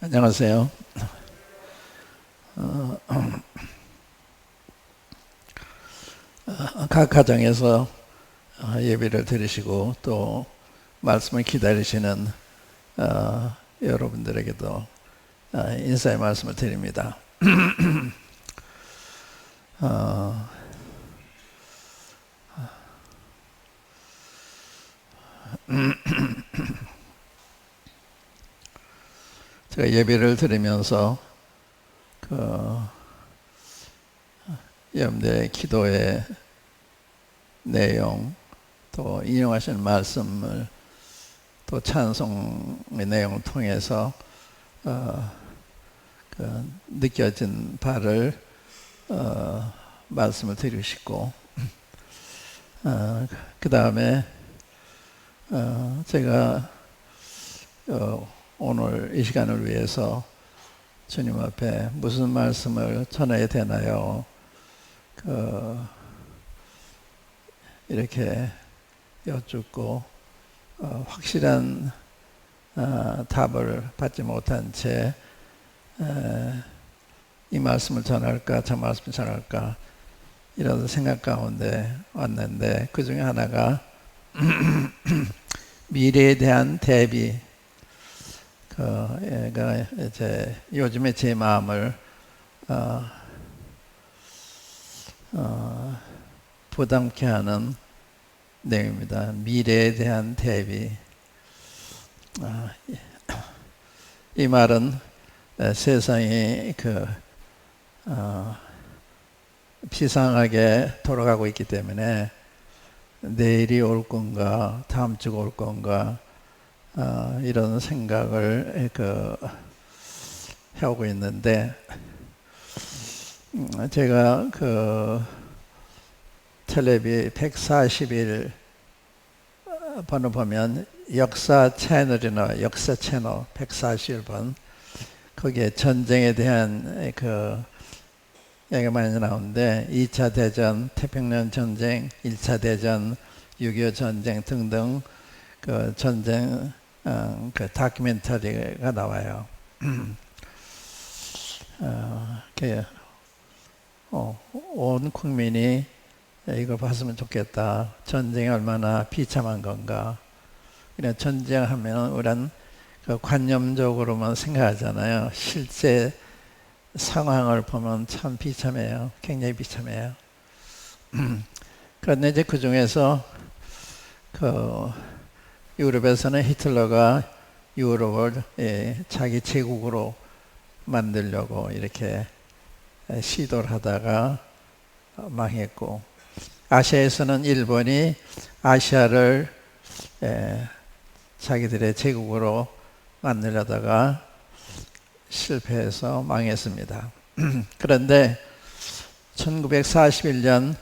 안녕하세요. 각 가정에서 예배를 드리시고 또 말씀을 기다리시는 여러분들에게도 인사의 말씀을 드립니다. 제가 예배를 드리면서 여러분들의 기도의 내용, 또 인용하시는 말씀을 또 찬송의 내용을 통해서 느껴진 바를 말씀을 드리고 싶고, 그 다음에 제가 오늘 이 시간을 위해서 주님 앞에 무슨 말씀을 전해야 되나요? 이렇게 여쭙고 확실한 답을 받지 못한 채 이 말씀을 전할까 저 말씀을 전할까 이런 생각 가운데 왔는데, 그 중에 하나가 미래에 대한 대비. 요즘에 제 마음을 부담케 하는 내용입니다. 미래에 대한 대비. 이 말은 세상이 비상하게 돌아가고 있기 때문에 내일이 올 건가 다음 주가 올 건가 이런 생각을 해오고 있는데, 제가 텔레비 140일 번호 보면 역사 채널이나 역사 채널 141번, 거기에 전쟁에 대한 얘기가 많이 나오는데 2차 대전, 태평양 전쟁, 1차 대전, 6.25 전쟁 등등 전쟁 다큐멘터리가 나와요. 온 국민이 이걸 봤으면 좋겠다. 전쟁이 얼마나 비참한 건가. 그냥 전쟁하면 우리는 관념적으로만 생각하잖아요. 실제 상황을 보면 참 비참해요. 굉장히 비참해요. 그런데 이제 그 중에서 유럽에서는 히틀러가 유럽을 자기 제국으로 만들려고 이렇게 시도를 하다가 망했고, 아시아에서는 일본이 아시아를 자기들의 제국으로 만들려다가 실패해서 망했습니다. 그런데 1941년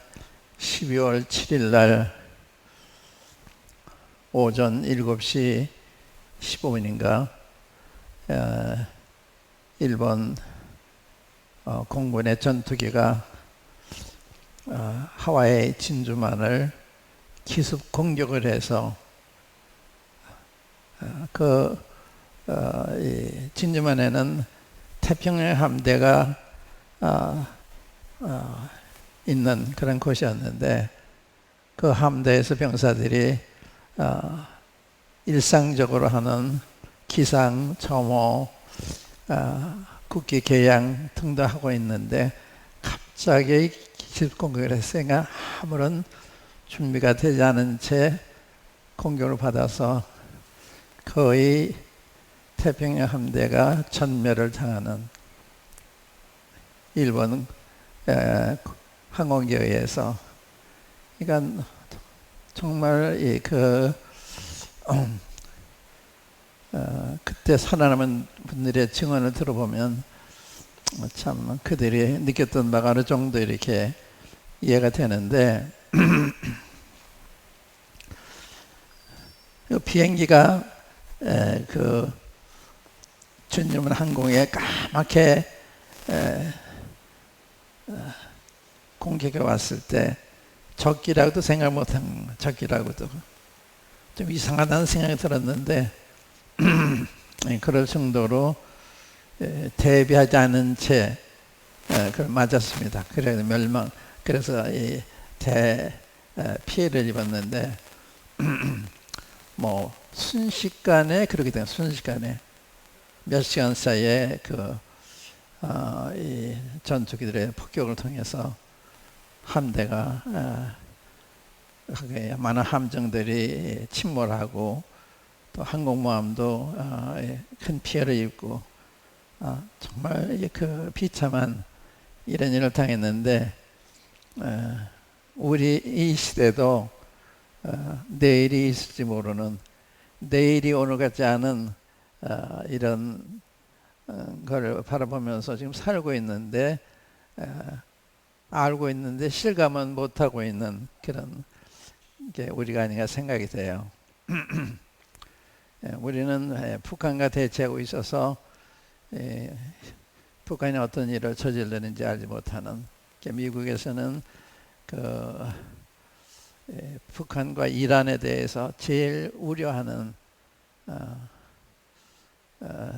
12월 7일 날 오전 7시 15분인가 일본 공군의 전투기가 하와이 진주만을 기습 공격을 해서 이 진주만에는 태평양 함대가 있는 그런 곳이었는데, 그 함대에서 병사들이 일상적으로 하는 기상, 점호, 국기 개양 등등 하고 있는데 갑자기 기습 공격을 했으니까 아무런 준비가 되지 않은 채 공격을 받아서 거의 태평양 함대가 전멸을 당하는, 일본 항공기에 의해서. 그러니까 정말 그때 살아남은 분들의 증언을 들어보면 참 그들이 느꼈던 바가 어느 정도 이렇게 이해가 되는데, 비행기가 진주만 항공에 까맣게 공격에 왔을 때 적기라고도 생각 못한, 적기라고도 좀 이상하다는 생각이 들었는데, 그럴 정도로 대비하지 않은 채 그걸 맞았습니다. 그래서 그래서 피해를 입었는데 뭐 순식간에 그렇게 된 순식간에 몇 시간 사이에 이 전투기들의 폭격을 통해서 함대가 많은 함정들이 침몰하고 또 항공모함도 큰 피해를 입고 정말 그 비참한 이런 일을 당했는데 우리 이 시대도 내일이 있을지 모르는 내일이 오늘 같지 않은 이런 걸 바라보면서 지금 살고 있는데 알고 있는데 실감은 못하고 있는 그런 게 우리가 아닌가 생각이 돼요. 우리는 북한과 대치하고 있어서 북한이 어떤 일을 저지르는지 알지 못하는 미국에서는 북한과 이란에 대해서 제일 우려하는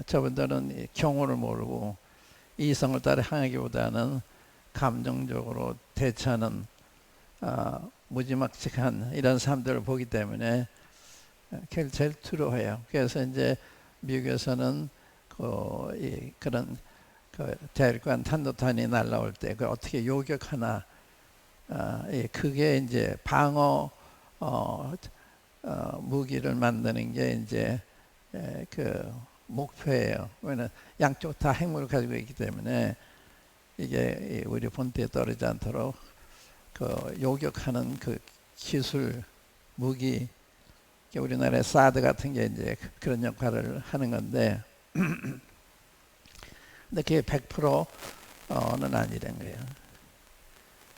저분들은 경호를 모르고 이성을 따라 향하기보다는 감정적으로 대처하는 무지막지한 이런 사람들을 보기 때문에 제일 두려워해요. 그래서 이제 미국에서는 그런 대륙간 탄도탄이 날라올 때 그걸 어떻게 요격하나 그게 이제 방어 무기를 만드는 게 이제 그 목표예요. 왜냐면 양쪽 다 핵무기를 가지고 있기 때문에 이게 우리 본토에 떨어지지 않도록 요격하는 그 기술 무기, 우리나라의 사드 같은 게 이제 그런 역할을 하는 건데, 근데 그게 100%는 아니란 거예요.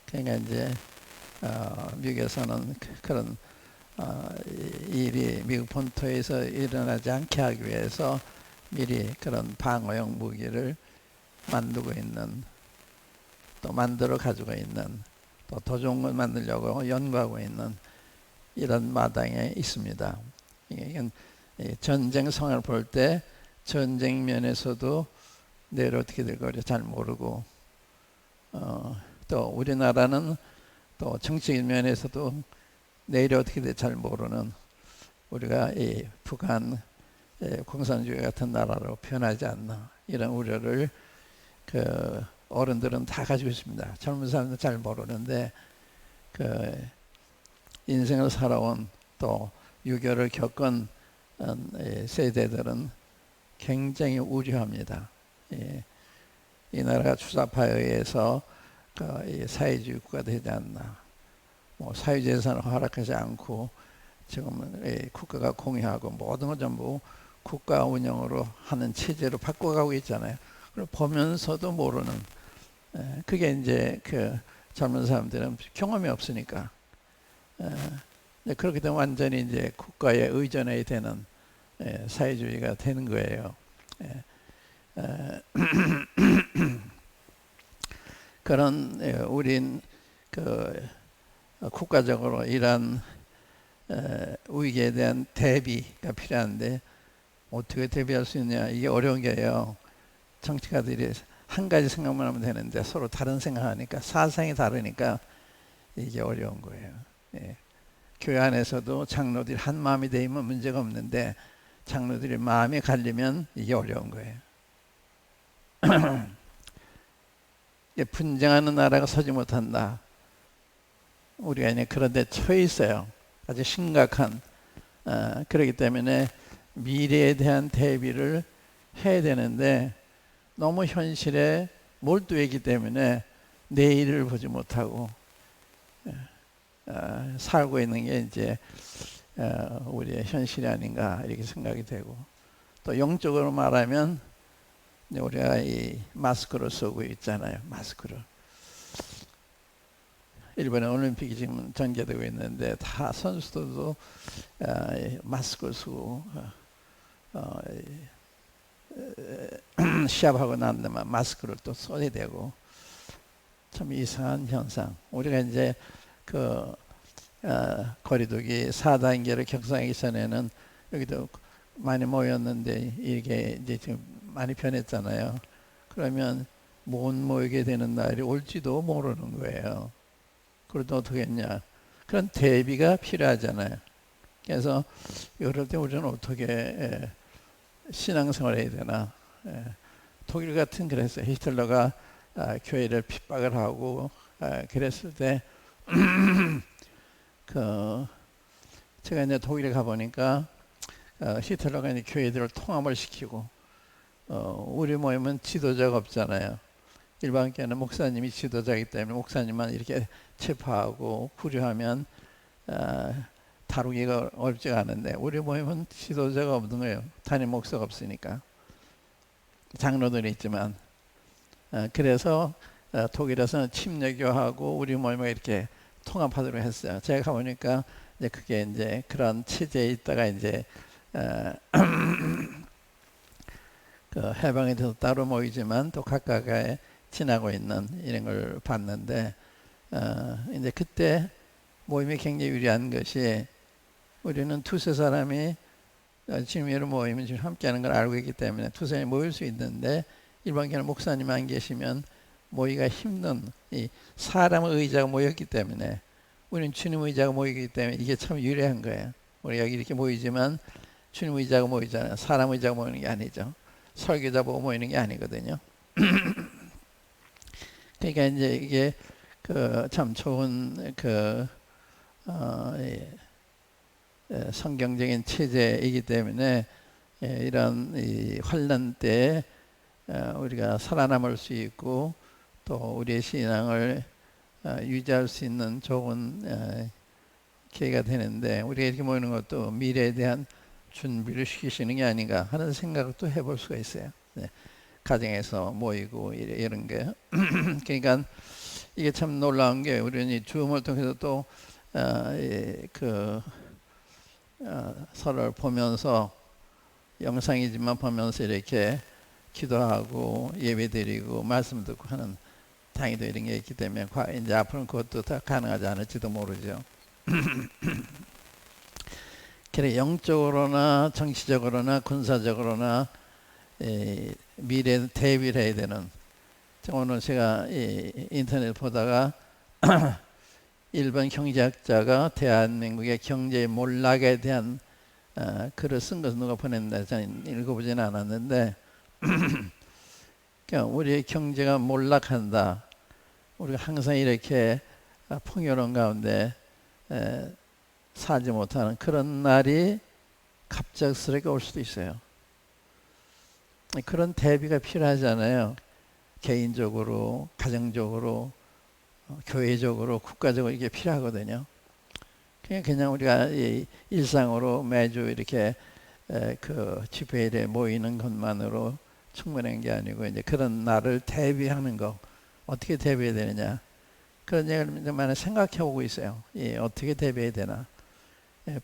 그러니까 이제 미국에서는 그런 일이 미국 본토에서 일어나지 않게 하기 위해서 미리 그런 방어용 무기를 만들고 있는, 또 만들어 가지고 있는, 또 더 좋은 걸 만들려고 연구하고 있는 이런 마당에 있습니다. 이건 전쟁 상황을 볼 때 전쟁 면에서도 내일 어떻게 될 거를 잘 모르고, 또 우리나라는 또 정치인 면에서도 내일이 어떻게 될지 잘 모르는, 우리가 이 북한 공산주의 같은 나라로 변하지 않나 이런 우려를 어른들은 다 가지고 있습니다. 젊은 사람들은 잘 모르는데 인생을 살아온 또 유교를 겪은 세대들은 굉장히 우려합니다. 이 나라가 주사파에 의해서 사회주의 국가가 되지 않나. 뭐 사유재산을 허락하지 않고 지금 국가가 공유하고 모든 걸 전부 국가 운영으로 하는 체제로 바꿔가고 있잖아요. 그걸 보면서도 모르는, 그게 이제 젊은 사람들은 경험이 없으니까. 그렇게 되면 완전히 이제 국가에 의존해야 되는 사회주의가 되는 거예요. 그런 우린 국가적으로 이런 위기에 대한 대비가 필요한데 어떻게 대비할 수 있냐, 이게 어려운 게요. 정치가들이 한 가지 생각만 하면 되는데 서로 다른 생각하니까, 사상이 다르니까 이게 어려운 거예요. 교회 안에서도 장로들이 한 마음이 되면 문제가 없는데 장로들이 마음이 갈리면 이게 어려운 거예요. 분쟁하는 나라가 서지 못한다. 우리가 이제 그런 데 처해 있어요. 아주 심각한. 그렇기 때문에 미래에 대한 대비를 해야 되는데 너무 현실에 몰두해 있기 때문에 내일을 보지 못하고 살고 있는 게 이제 우리의 현실이 아닌가 이렇게 생각이 되고, 또 영적으로 말하면 우리가 이 마스크를 쓰고 있잖아요. 마스크를. 일본의 올림픽이 지금 전개되고 있는데 다 선수들도 마스크를 쓰고 시합하고 난 다음에 마스크를 또 써야 되고, 참 이상한 현상. 우리가 이제 거리두기 4단계를 격상하기 전에는 여기도 많이 모였는데 이게 이제 지금 많이 변했잖아요. 그러면 못 모이게 되는 날이 올지도 모르는 거예요. 그래도 어떻게 했냐? 그런 대비가 필요하잖아요. 그래서 이럴 때 우리는 어떻게 신앙생활을 해야 되나? 독일 같은 그랬어요. 히틀러가 교회를 핍박을 하고 그랬을 때 그 제가 이제 독일에 가보니까 히틀러가 이제 교회들을 통합을 시키고 우리 모임은 지도자가 없잖아요. 일반 교회는 목사님이 지도자이기 때문에 목사님만 이렇게 체포하고 구류하면 다루기가 어렵지가 않은데 우리 모임은 지도자가 없는 거예요. 담임 목사가 없으니까. 장로들이 있지만 그래서 독일에서는 침례교하고 우리 모임을 이렇게 통합하도록 했어요. 제가 가보니까 이제 그게 이제 그런 체제에 있다가 이제 그 해방에 대해서 따로 모이지만 또 각각의 지나고 있는 이런 걸 봤는데 이제 그때 모임이 굉장히 유리한 것이 우리는 두세 사람이 지금 이런 모임은 지금 함께하는 걸 알고 있기 때문에 두세 사람이 모일 수 있는데 일반 교회 목사님 안 계시면 모이기가 힘든 이 사람의 의자가 모였기 때문에 우리는 주님 의자가 모이기 때문에 이게 참 유리한 거예요. 우리 여기 이렇게 모이지만 주님 의자가 모이잖아요. 사람 의자가 모이는 게 아니죠. 설교자 보고 모이는 게 아니거든요. 그러니까 이제 이게 그 참 좋은 그 성경적인 체제이기 때문에 이런 이 환난 때 우리가 살아남을 수 있고 또 우리의 신앙을 유지할 수 있는 좋은 기회가 되는데 우리가 이렇게 모이는 것도 미래에 대한 준비를 시키시는 게 아닌가 하는 생각도 해볼 수가 있어요. 가정에서 모이고 이런 게 그러니까 이게 참 놀라운 게 우리는 이 줌을 통해서 또 서로를 보면서 영상이지만 보면서 이렇게 기도하고 예배드리고 말씀 듣고 하는 당이도 이런 게 있기 때문에 이제 앞으로는 그것도 다 가능하지 않을지도 모르죠. 그래 영적으로나 정치적으로나 군사적으로나 미래에 대비를 해야 되는 오늘 제가 인터넷 보다가 일본 경제학자가 대한민국의 경제 몰락에 대한 글을 쓴 것을 누가 보냈는데 저는 읽어보지는 않았는데 그러니까 우리의 경제가 몰락한다. 우리가 항상 이렇게 풍요로운 가운데 살지 못하는 그런 날이 갑작스럽게 올 수도 있어요. 그런 대비가 필요하잖아요. 개인적으로, 가정적으로, 교회적으로, 국가적으로 이게 필요하거든요. 그냥 우리가 일상으로 매주 이렇게 그 집회일에 모이는 것만으로 충분한 게 아니고 이제 그런 날을 대비하는 거 어떻게 대비해야 되느냐 그런 얘기를 많이 생각해 보고 있어요. 어떻게 대비해야 되나.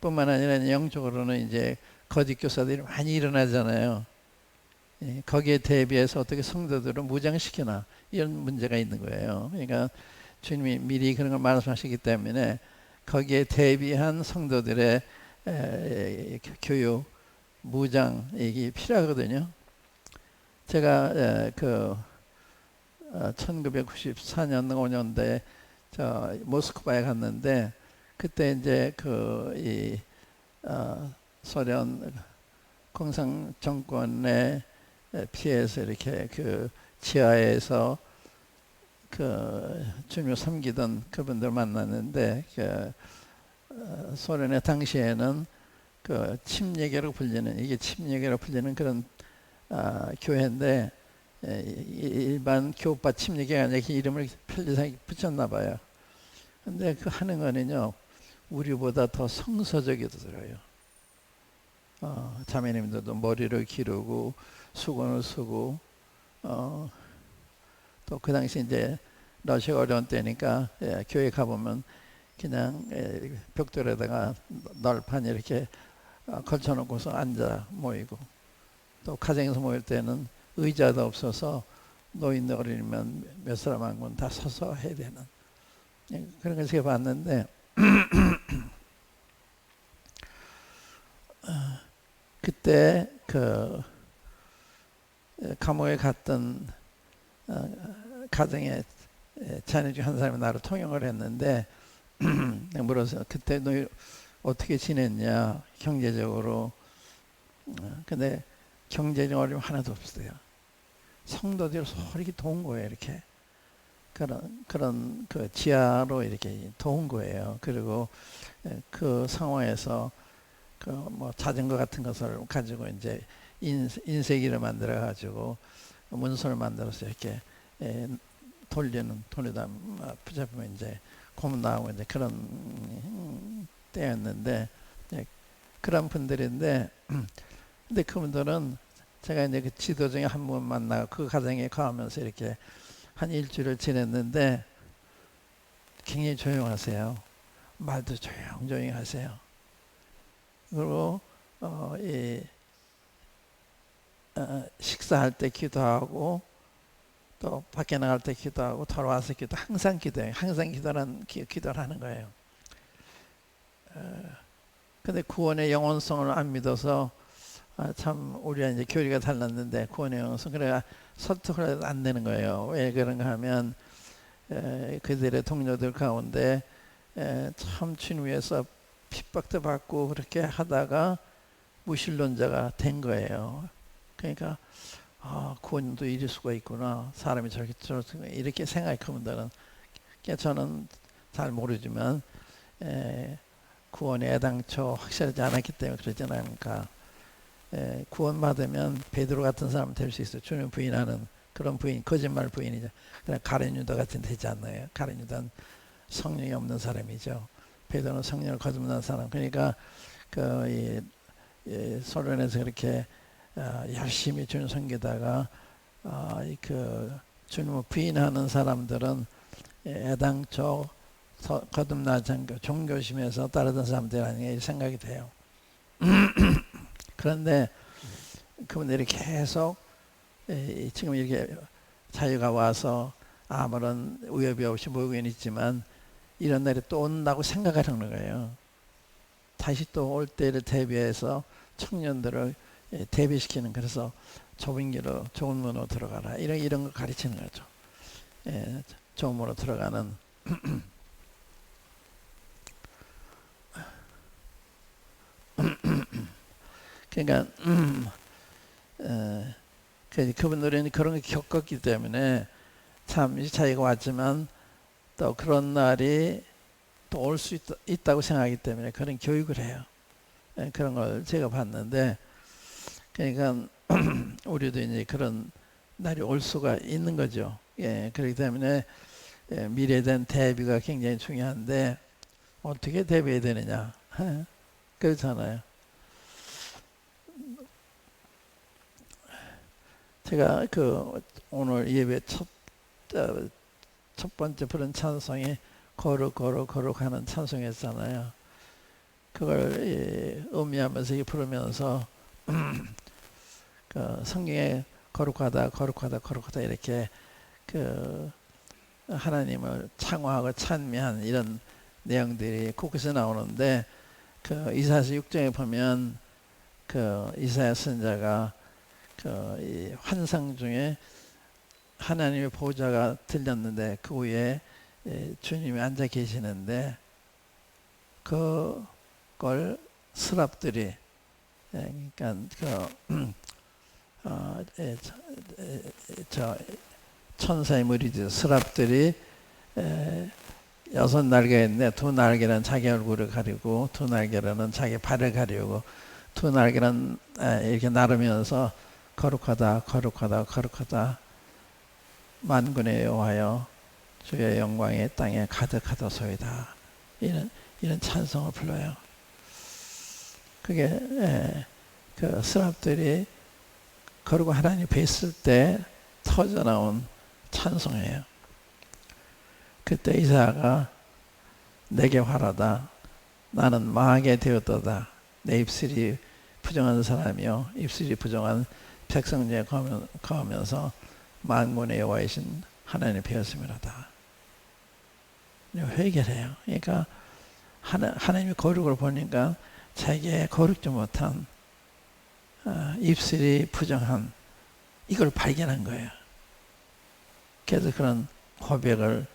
뿐만 아니라 영적으로는 이제 거짓 교사들이 많이 일어나잖아요. 거기에 대비해서 어떻게 성도들을 무장시키나 이런 문제가 있는 거예요. 그러니까 주님이 미리 그런 걸 말씀하시기 때문에 거기에 대비한 성도들의 교육, 무장 이게 필요하거든요. 제가 1994년 5년도에 저 모스크바에 갔는데 그때 이제 소련 공산 정권의 피해서 이렇게 그 지하에서 주님을 섬기던 그분들 만났는데 소련의 당시에는 침례교로 불리는 이게 침례교로 불리는 그런 교회인데 일반 교파 침례교가 아니라 이름을 편리하게 붙였나 봐요. 근데 그 하는 거는요 우리보다 더 성서적이더라고요. 자매님들도 머리를 기르고 수건을 쓰고 또 그 당시 이제 러시아 어려운 때니까 교회 가보면 그냥 벽돌에다가 널판 이렇게 걸쳐놓고서 앉아 모이고 또 가정에서 모일 때는 의자도 없어서 노인들 어린이면 몇 사람 한 건 다 서서 해야 되는 그런 걸 제가 봤는데 그때 그 감옥에 갔던 가정의 자녀 중 한 사람이 나를 통역을 했는데 내가 물어서 그때 너 어떻게 지냈냐 경제적으로. 근데 경제적 어려움 하나도 없어요. 성도들 이렇게 도운 거예요. 이렇게 그런 그 지하로 이렇게 도운 거예요. 그리고 그 상황에서 그 뭐 자전거 같은 것을 가지고 이제 인쇄기를 만들어 가지고 문서를 만들어서 이렇게 돌리다 붙잡으면 이제 고문 나오고 이제 그런 때였는데 그런 분들인데 근데 그분들은 제가 이제 그 지도 중에 한 분 만나고 그 가정에 가면서 이렇게 한 일주일을 지냈는데 굉장히 조용하세요. 말도 조용조용히 하세요. 그리고 식사할 때 기도하고 또 밖에 나갈 때 기도하고 돌아와서 기도 항상 기도해요. 항상 기도를 하는 거예요. 근데 구원의 영원성을 안 믿어서 참 우리가 이제 교리가 달랐는데 구원의 영원성 그래야 설득을 해도 안 되는 거예요. 왜 그런가 하면 그들의 동료들 가운데 참 주님 위해서 핍박도 받고 그렇게 하다가 무신론자가 된 거예요. 그러니까 구원도 이럴 수가 있구나. 사람이 저렇게 이렇게 생각하면은 저는 잘 모르지만 구원이 애당초 확실하지 않았기 때문에 그러지 않을까. 구원받으면 베드로 같은 사람 될 수 있어요. 주님 부인하는 그런 부인, 거짓말 부인이죠. 그냥 가룟 유다 같은 되지 않나요? 가룟 유다는 성령이 없는 사람이죠. 베드로는 성령을 거듭난 사람. 그러니까 소련에서 그렇게 열심히 주님 섬기다가 그 주님을 부인하는 사람들은 애당초 거듭나지 않고 종교심에서 따르던 사람들이라는 생각이 돼요. 그런데 그분들이 계속 지금 이렇게 자유가 와서 아무런 위협이 없이 모이고 있지만 이런 날이 또 온다고 생각하는 거예요. 다시 또 올 때를 대비해서 청년들을 대비시키는, 그래서 좁은 길로 좋은 문으로 들어가라, 이런 거 가르치는 거죠. 좋은 문으로 들어가는. 그러니까 그분들은 그런 걸 겪었기 때문에 참 자기가 왔지만 또 그런 날이 또 올 수 있다고 생각하기 때문에 그런 교육을 해요. 그런 걸 제가 봤는데, 그러니까 우리도 이제 그런 날이 올 수가 있는 거죠. 그렇기 때문에 미래에 대한 대비가 굉장히 중요한데 어떻게 대비해야 되느냐, 그렇잖아요. 제가 오늘 예배 첫 번째 부른 찬송이 거룩 하는 찬송이었잖아요. 그걸 음미하면서 부르면서 성경에 거룩하다 이렇게 하나님을 창화하고 찬미한 이런 내용들이 곳곳에 나오는데, 이사야서 6장에 보면 이사야 선지자가 이 환상 중에 하나님의 보좌가 들렸는데 그 위에 주님이 앉아 계시는데 그걸 스랍들이, 그러니까 천사의 무리들 스랍들이 6날개가 있는데 2날개는 자기 얼굴을 가리고 2날개는 자기 발을 가리고 2날개는 이렇게 나르면서 거룩하다 만군의 여호와여 주의 영광이 땅에 가득하도소이다, 이런 찬송을 불러요. 그게 그 스랍들이 그리고 하나님 뵀을 때 터져 나온 찬송이에요. 그때 이사야가 내게 화라다, 나는 망하게 되었도다, 내 입술이 부정한 사람이요 입술이 부정한 백성 중에 거하면서 만군의 여호와이신 하나님이 배웠음이로다. 회개해요. 그러니까 하나님의 거룩을 보니까 자기의 거룩지 못한 입술이 부정한 이걸 발견한 거예요. 그래서 그런 고백을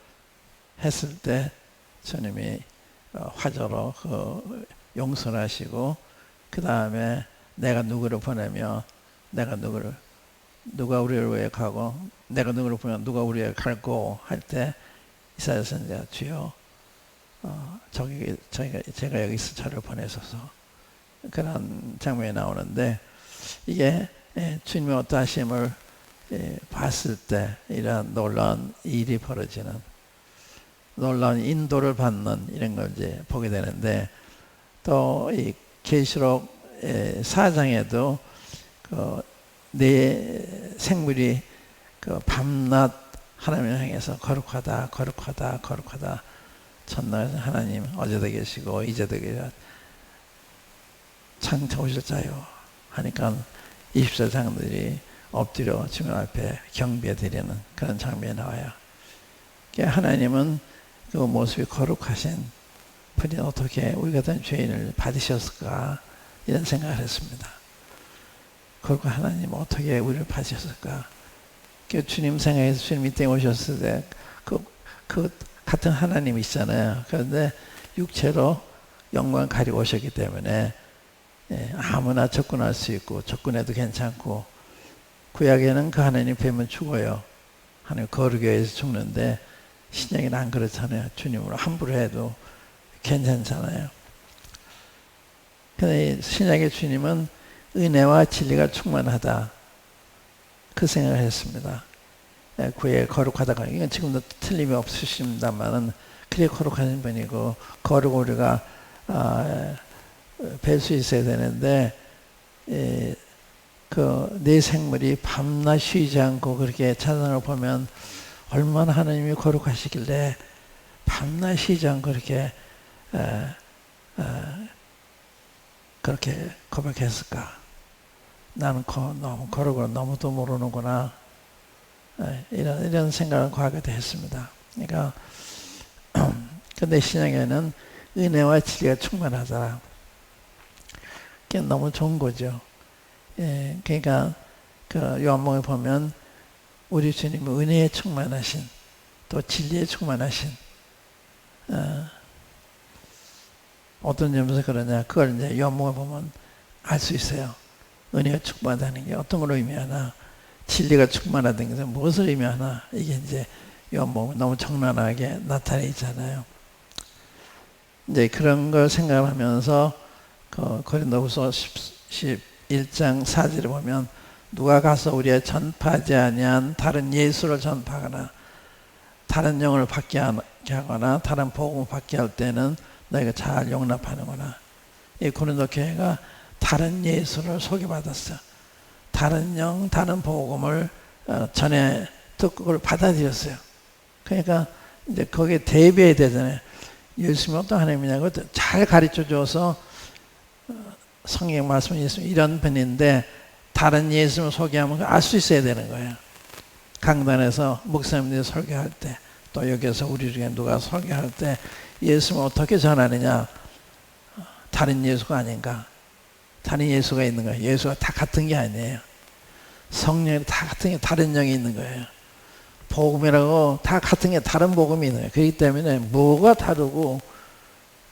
했을 때 주님이 화저로 용서를 하시고 그 다음에 내가 누구를 보내며 누가 우리를 위해 가고 내가 누구를 보내면 누가 우리를 위해 갈고 할 때 이사야 선지자가 주여 제가 여기서 저를 보내소서 그런 장면이 나오는데 이게 주님의 어떠하심을 봤을 때 이런 놀라운 일이 벌어지는 놀라운 인도를 받는 이런 걸 이제 보게 되는데 또 이 계시록 4장에도 내 생물이 밤낮 하나님을 향해서 거룩하다 거룩하다 거룩하다 첫날 하나님 어제도 계시고 이제도 계시고 창차 오실 자요 하니까 24장들이 엎드려 주님 앞에 경배 드리는 그런 장면이 나와요. 하나님은 그 모습이 거룩하신 분이 어떻게 우리 같은 죄인을 받으셨을까 이런 생각을 했습니다. 거룩한 하나님 어떻게 우리를 받으셨을까. 주님 생각해서 주님 이 땅에 오셨을 때 그 같은 하나님이 있잖아요. 그런데 육체로 영광 가리고 오셨기 때문에 아무나 접근할 수 있고 접근해도 괜찮고 구약에는 그 하나님 뵈면 죽어요. 하나님 거룩에 의해서 죽는데 신약에는 안 그렇잖아요. 주님으로 함부로 해도 괜찮잖아요. 근데 신약의 주님은 은혜와 진리가 충만하다. 그 생각을 했습니다. 그의 거룩하다가 이건 지금도 틀림이 없으십니다만은 그래 거룩하신 분이고 거룩 우리가 뵐 수 있어야 되는데 내 생물이 밤낮 쉬지 않고 그렇게 찬양을 보면 얼마나 하나님이 거룩하시길래 밤낮 쉬지 않고 그렇게 고백했을까. 나는 너무 거룩을 너무도 모르는구나. 이런 생각을 하게 됐습니다. 그러니까 근데 신약에는 은혜와 진리가 충만하다. 그게 너무 좋은 거죠. 그러니까 요한복음에 보면 우리 주님은 은혜에 충만하신 또 진리에 충만하신 어떤 점에서 그러냐 그걸 이제 요한복음에 보면 알 수 있어요. 은혜가 충만하다는 게 어떤 걸 의미하나 진리가 충만하다는 것은 무엇을 의미하나 이게 이제 요한복음에 너무 적나라하게 나타나 있잖아요. 이제 그런 걸 생각하면서 고린도후서 11장 4절에 보면 누가 가서 우리의 전파하지 아니한 다른 예수를 전파하거나 다른 영을 받게 하거나 다른 복음을 받게 할 때는 너희가 잘 용납하는구나. 이 고린도 교회가 다른 예수를 소개받았어. 다른 영, 다른 복음을 전에 듣고 그걸 받아들였어요. 그러니까 이제 거기에 대비해야 되잖아요. 예수님은 어떤 하나님이냐고 잘 가르쳐 줘서 성경 말씀 예수 이런 분인데 다른 예수님을 소개하면 알 수 있어야 되는 거예요. 강단에서 목사님들이 설교할 때 또 여기서 우리 중에 누가 설교할 때 예수님을 어떻게 전하느냐. 다른 예수가 아닌가. 다른 예수가 있는 거예요. 예수가 다 같은 게 아니에요. 성령이 다 같은 게 다른 영이 있는 거예요. 복음이라고 다 같은 게 다른 복음이 있는 거예요. 그렇기 때문에 뭐가 다르고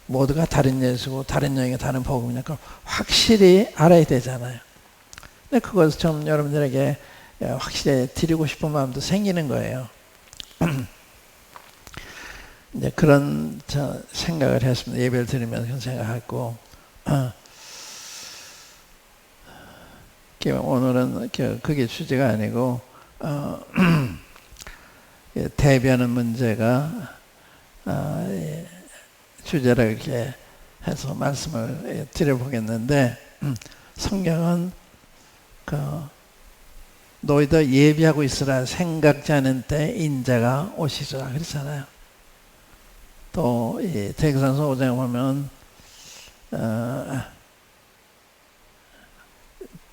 모두가 다른 예수고 다른 영이 다른 복음이냐 그걸 확실히 알아야 되잖아요. 근데 그것을 좀 여러분들에게 확실히 드리고 싶은 마음도 생기는 거예요. 이제 그런 생각을 했습니다. 예배를 드리면서 그런 생각하고 오늘은 그게 주제가 아니고 대변하는 문제가 주제라 이렇게 해서 말씀을 드려보겠는데 성경은 너희들 예비하고 있으라 생각지 않은 때 인자가 오시리라 그렇잖아요. 또 이 대개산서 5장에 보면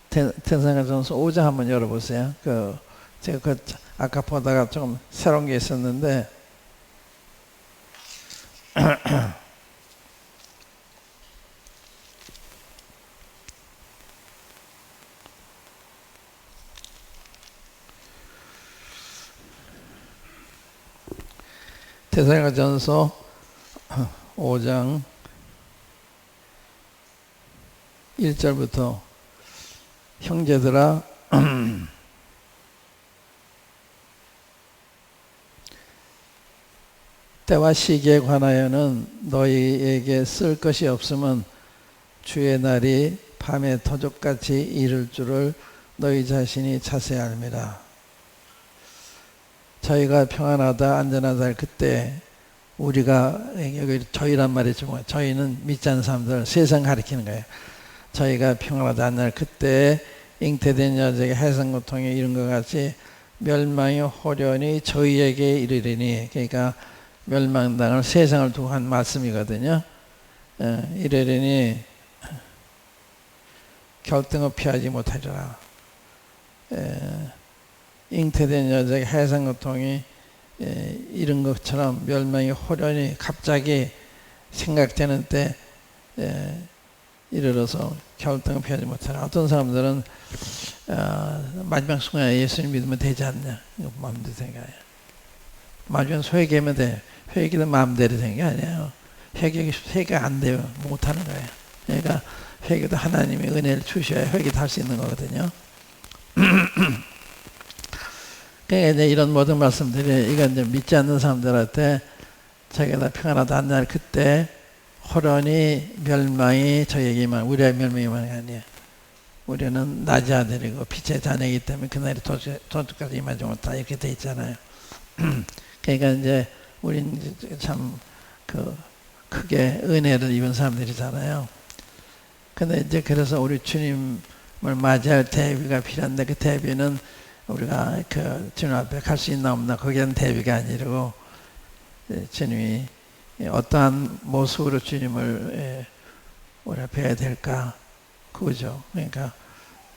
대사관전서 5장 한번 열어보세요. 제가 아까 보다가 좀 새로운 게 있었는데 데살로니가전서 5장 1절부터 형제들아 때와 시기에 관하여는 너희에게 쓸 것이 없으면 주의 날이 밤에 터족같이 이를 줄을 너희 자신이 자세히 알미라. 저희가 평안하다 안전하다 그때 우리가 여기 저희란 말이지 뭐 저희는 믿지 않는 사람들 세상 가리키는 거예요. 저희가 평안하다 안전하다 그때 잉태된 여자에게 해산고통이 이런 것 같이 멸망의 호련이 저희에게 이르리니 그러니까 멸망당을 세상을 두고 한 말씀이거든요. 이르리니 결등을 피하지 못하리라. 잉태된 여자에게 해산고통이 이런 것처럼 멸망의 호련이 갑자기 생각되는 때 이르러서 결등을 피하지 못하라. 어떤 사람들은 마지막 순간에 예수님 믿으면 되지 않냐 마음대로 생각해요. 마지막 회개하면 돼. 회개는 마음대로 되는 게 아니에요. 회개가 안 돼요. 못하는 거예요. 그러니까 회개도 하나님이 은혜를 주셔야 회개도 할 수 있는 거거든요. 그러니까 이제 이런 모든 말씀들이 이건 이제 믿지 않는 사람들한테 자기가 다 평안하다 한 날 그때 호련히 멸망이 저에게만 우리의 멸망이만 아니에요. 우리는 낮의 아들이고 빛의 자녀이기 때문에 그날이 도둑까지 임하지 못하다 이렇게 돼 있잖아요. 그러니까 이제 우리는 참 크게 은혜를 입은 사람들이잖아요. 근데 이제 그래서 우리 주님을 맞이할 대비가 필요한데 그 대비는 우리가 주님 앞에 갈 수 있나 없나 거기는 대비가 아니고 주님이 어떠한 모습으로 주님을 우리 앞에 해야 될까 그거죠. 그러니까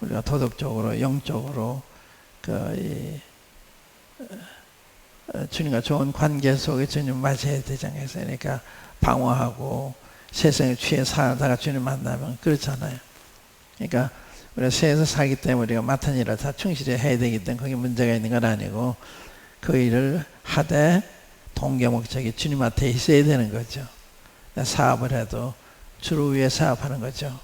우리가 도덕적으로 영적으로 주님과 좋은 관계 속에 주님 맞이해야 되잖아요. 그러니까 방황하고 세상에 취해 살다가 주님 만나면 그렇잖아요. 그러니까 우리가 세상에서 살기 때문에 우리가 맡은 일을 다 충실히 해야 되기 때문에 거기 문제가 있는 건 아니고 그 일을 하되 동기 목적이 주님 앞에 있어야 되는 거죠. 사업을 해도 주를 위해 사업하는 거죠.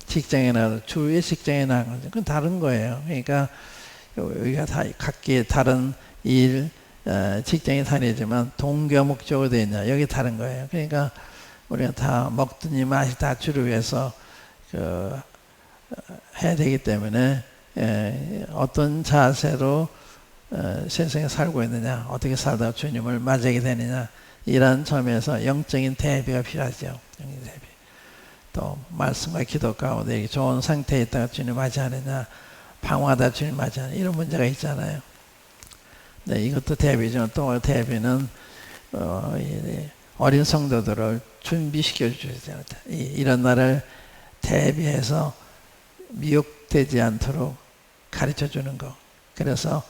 직장에 나가도 주를 위해 직장에 나가는 거죠. 그건 다른 거예요. 그러니까 우리가 다 각기 다른 일 직장에 다니지만 동기 목적으로 되어 있냐 여기 다른 거예요. 그러니까 우리가 다 먹든지 마시 다 주를 위해서 해야 되기 때문에 어떤 자세로 세상에 살고 있느냐 어떻게 살다가 주님을 맞이하게 되느냐 이런 점에서 영적인 대비가 필요하죠. 영적인 대비. 또 말씀과 기도 가운데 좋은 상태에 있다가 주님 맞이하느냐 방황하다 주님 맞이하느냐 이런 문제가 있잖아요. 네, 이것도 대비죠. 또 대비는 어린 성도들을 준비시켜 주셔야 됩니다. 이런 날을 대비해서 미혹되지 않도록 가르쳐 주는 거. 그래서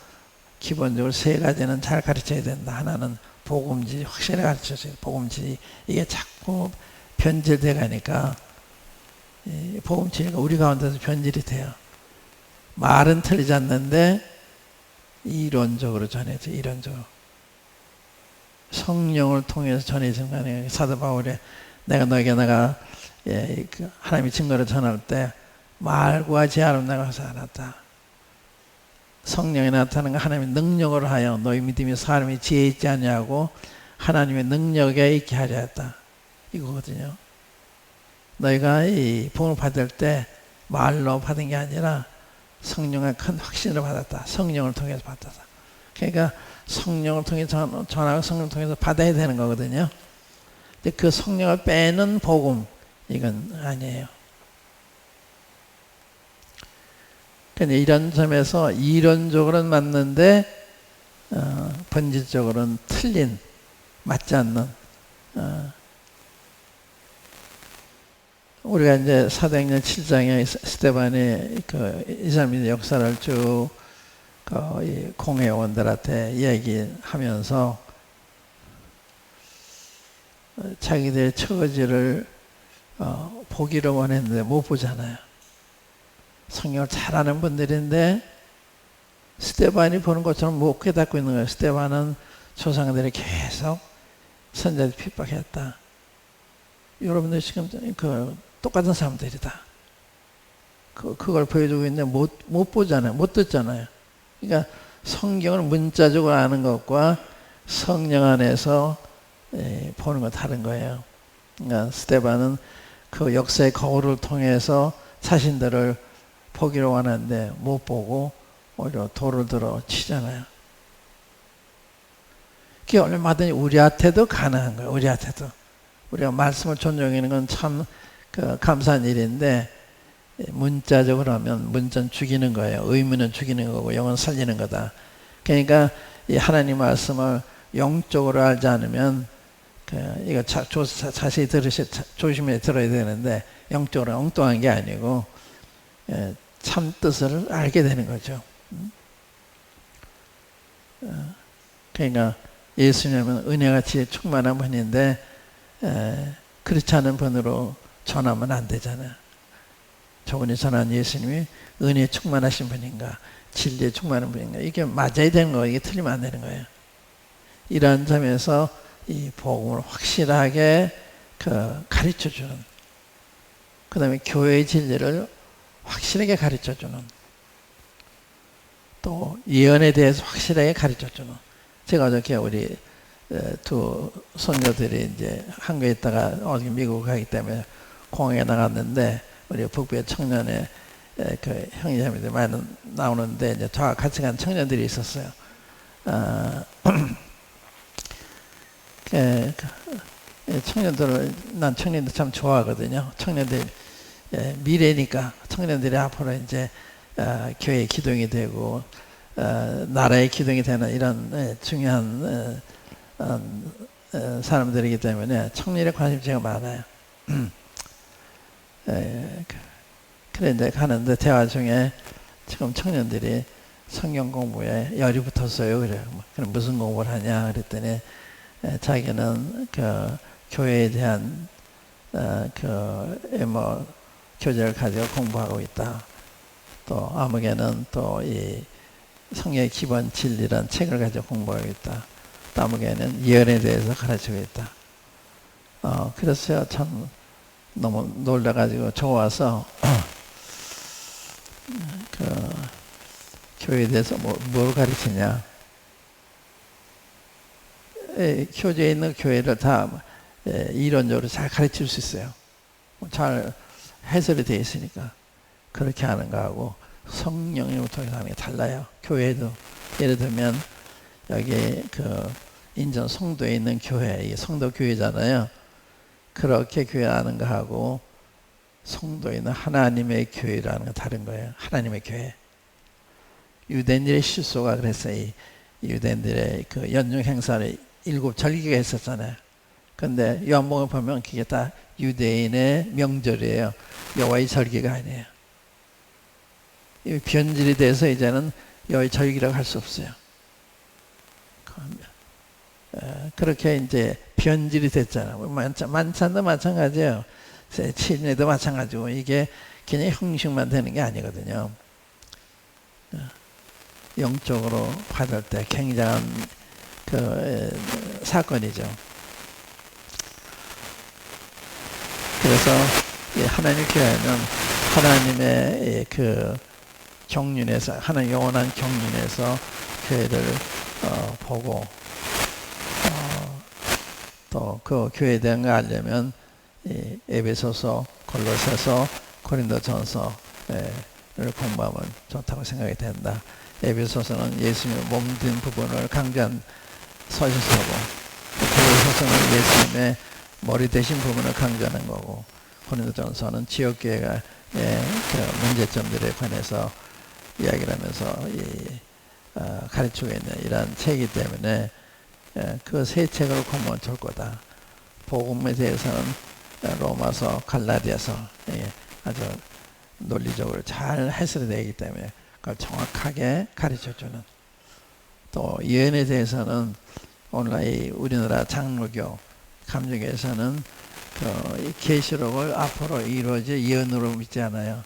기본적으로 세 가지는 잘 가르쳐야 된다. 하나는 복음지 확실히 가르쳐줘야 돼요. 복음지 이게 자꾸 변질돼 가니까 복음지가 우리 가운데서 변질이 돼요. 말은 틀리지 않는데 이론적으로 전해져. 이론적으로 성령을 통해서 전해지는 거 아니에요. 사도 바울이 내가 너에게 하나님의 증거를 전할 때 말과 제안으로 내가 하지 않았다. 성령이 나타나는 거 하나님의 능력으로 하여 너희 믿음이 사람이 지혜 있지 않냐고 하나님의 능력에 있게 하려 했다. 이거거든요. 너희가 이 복음을 받을 때 말로 받은 게 아니라 성령의 큰 확신을 받았다. 성령을 통해서 받았다. 그러니까 성령을 통해서 전하고 성령을 통해서 받아야 되는 거거든요. 근데 그 성령을 빼는 복음 이건 아니에요. 근데 이런 점에서 이론적으로는 맞는데 본질적으로는 틀린 맞지 않는 우리가 이제 사도행전 7장에 스데반이 이스라엘 역사를 쭉 공회원들한테 얘기하면서 자기들의 처지를 보기를 원했는데 못 보잖아요. 성경을 잘 아는 분들인데 스데반이 보는 것처럼 못 깨닫고 있는 거예요. 스데반은 조상들이 계속 선자들이 핍박했다. 여러분들 지금 그 똑같은 사람들이다. 그걸 보여주고 있는데 못 보잖아요. 못 듣잖아요. 그러니까 성경을 문자적으로 아는 것과 성령 안에서 보는 건 다른 거예요. 그러니까 스데반은 그 역사의 거울을 통해서 자신들을 보기로 원하는데 못 보고 오히려 돌을 들어 치잖아요. 그게 얼마든지 우리한테도 가능한 거예요. 우리한테도. 우리가 말씀을 존중하는 건 참 감사한 일인데 문자적으로 하면 문자는 죽이는 거예요. 의문은 죽이는 거고 영은 살리는 거다. 그러니까 이 하나님 말씀을 영적으로 알지 않으면 이거 자세히 조심히 들어야 되는데 영적으로 엉뚱한 게 아니고 참 뜻을 알게 되는 거죠. 그러니까 예수님은 은혜같이 충만한 분인데 그렇지 않은 분으로 전하면 안 되잖아요. 저분이 전한 예수님이 은혜에 충만하신 분인가 진리에 충만한 분인가 이게 맞아야 되는 거예요. 이게 틀리면 안 되는 거예요. 이러한 점에서 이 복음을 확실하게 가르쳐주는 그 다음에 교회의 진리를 확실하게 가르쳐주는 또 예언에 대해서 확실하게 가르쳐주는 제가 어저께 우리 두 손녀들이 이제 한국에 있다가 어저께 미국 가기 때문에 공항에 나갔는데 우리 북부의 청년의 그 형제자매들 많이 나오는데 이제 저와 같이 간 청년들이 있었어요. 청년들을 난 청년들 참 좋아하거든요. 청년들 미래니까 청년들이 앞으로 이제 교회의 기둥이 되고 나라의 기둥이 되는 이런 중요한 사람들이기 때문에 청년에 관심사가 많아요. 그래 이제 가는데 대화 중에 지금 청년들이 성경 공부에 열이 붙었어요. 그래요. 그럼 무슨 공부를 하냐 그랬더니 자기는 그 교회에 대한 교재를 가지고 공부하고 있다. 또 아무개는 또 이 성경의 기본 진리란 책을 가지고 공부하고 있다. 또 아무개는 예언에 대해서 가르치고 있다. 그래서 참 너무 놀라가지고 좋아서 교회에 대해서 뭘 가르치냐. 교재에 있는 교회를 다 이론적으로 잘 가르칠 수 있어요. 잘 해설이 되어 있으니까 그렇게 하는 거하고 성령님을 통해서 하는 게 달라요. 교회도 예를 들면 여기 인천 송도에 있는 교회, 이게 송도 교회잖아요. 그렇게 교회하는 거하고 송도에 있는 하나님의 교회라는 건 다른 거예요. 하나님의 교회. 유대인들의 실소가 그래서 이 유대인들의 그 연중 행사를 7 절기가 있었잖아요. 근데 요한복음 보면 그게 다 유대인의 명절이에요. 여호와의 절기가 아니에요. 이 변질이 돼서 이제는 여호와의 절기라고 할 수 없어요. 그렇게 이제 변질이 됐잖아요. 만찬도 마찬가지예요. 칠례도 마찬가지고 이게 그냥 형식만 되는 게 아니거든요. 영적으로 받을 때 굉장한 사건이죠. 그래서 하나님 교회는 하나님의 경륜에서 하나님 영원한 경륜에서 교회를 보고 또 그 교회에 대한 걸 알려면 에베소서, 골로새서, 고린도전서를 공부하면 좋다고 생각이 된다. 에베소서는 예수님의 몸된 부분을 강조한 서신서고 골로새서는 예수님의 머리 대신 부분을 강조하는 거고 고린도전서는 지역교회가 그 문제점들에 관해서 이야기를 하면서 가르치고 있는 이러한 책이기 때문에 그 세 책을 공부하면 좋을 거다. 복음에 대해서는 로마서, 갈라디아서 아주 논리적으로 잘 해설이 되기 때문에 그걸 정확하게 가르쳐주는 또 예언에 대해서는 오늘 우리나라 장로교, 감리교에서는 계시록을 앞으로 이루어질 예언으로 믿지 않아요.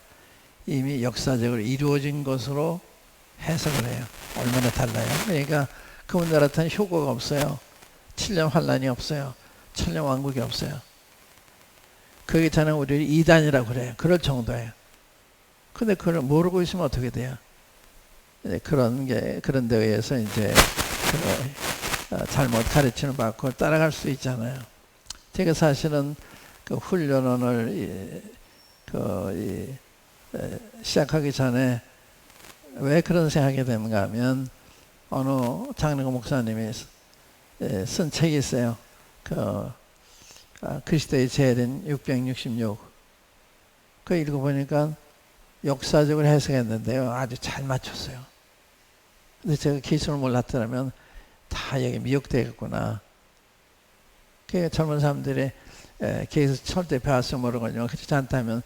이미 역사적으로 이루어진 것으로 해석을 해요. 얼마나 달라요. 그러니까 그분들 같은 효과가 없어요. 7년 환란이 없어요. 천년 왕국이 없어요. 그게 저는 우리를 이단이라고 그래요. 그럴 정도예요. 근데 그걸 모르고 있으면 어떻게 돼요? 그런 데 의해서 이제 잘못 가르치는 받고 따라갈 수 있잖아요. 제가 사실은 그 훈련원을 시작하기 전에 왜 그런 생각이 되는가 하면 어느 장로교 목사님이 쓴 책이 있어요. 그리스도의 재림 666. 그 읽어보니까 역사적으로 해석했는데요. 아주 잘 맞췄어요. 근데 제가 기술을 몰랐더라면 다 여기 미혹되겠구나. 그 젊은 사람들이 계속 절대 배웠으면 모르거든요. 그렇지 않다면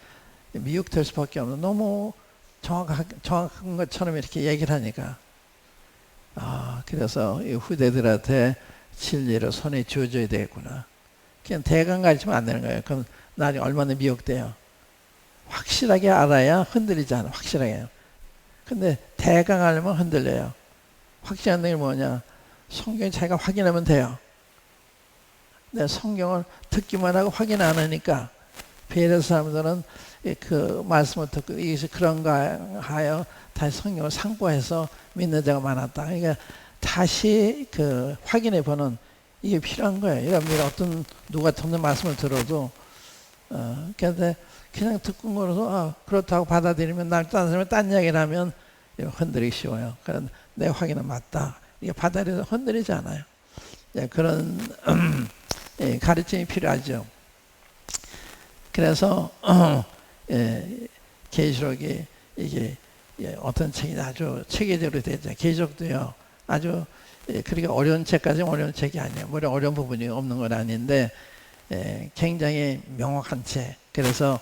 미혹될 수밖에 없는 너무 정확한 것처럼 이렇게 얘기를 하니까 그래서 이 후대들한테 진리를 손에 쥐어줘야 되겠구나. 그냥 대강 가르치면 안 되는 거예요. 그럼 나중에 얼마나 미혹돼요. 확실하게 알아야 흔들리지 않아. 확실하게. 근데 대강 알면 흔들려요. 확실한 게 뭐냐. 성경 자기가 확인하면 돼요. 근데 성경을 듣기만 하고 확인 안 하니까 베레 사람들은 그 말씀을 듣고 이것이 그런가 하여 다시 성경을 상고해서 믿는 자가 많았다. 그러니까 다시 확인해 보는 이게 필요한 거예요. 여러분들이 어떤 누가 듣는 말씀을 들어도 근데 그냥 듣고 걸어서 그렇다고 받아들이면 딴 사람이 딴 이야기를 하면 흔들리기 쉬워요. 그런 내 확인은 맞다. 이게 받아들여서 흔들리지 않아요. 그런 가르침이 필요하죠. 그래서 계시록이 이게 어떤 책이 아주 체계적으로 되죠. 계시록도요. 아주 그렇게 어려운 책까지는 어려운 책이 아니에요. 뭐 어려운 부분이 없는 건 아닌데 굉장히 명확한 책. 그래서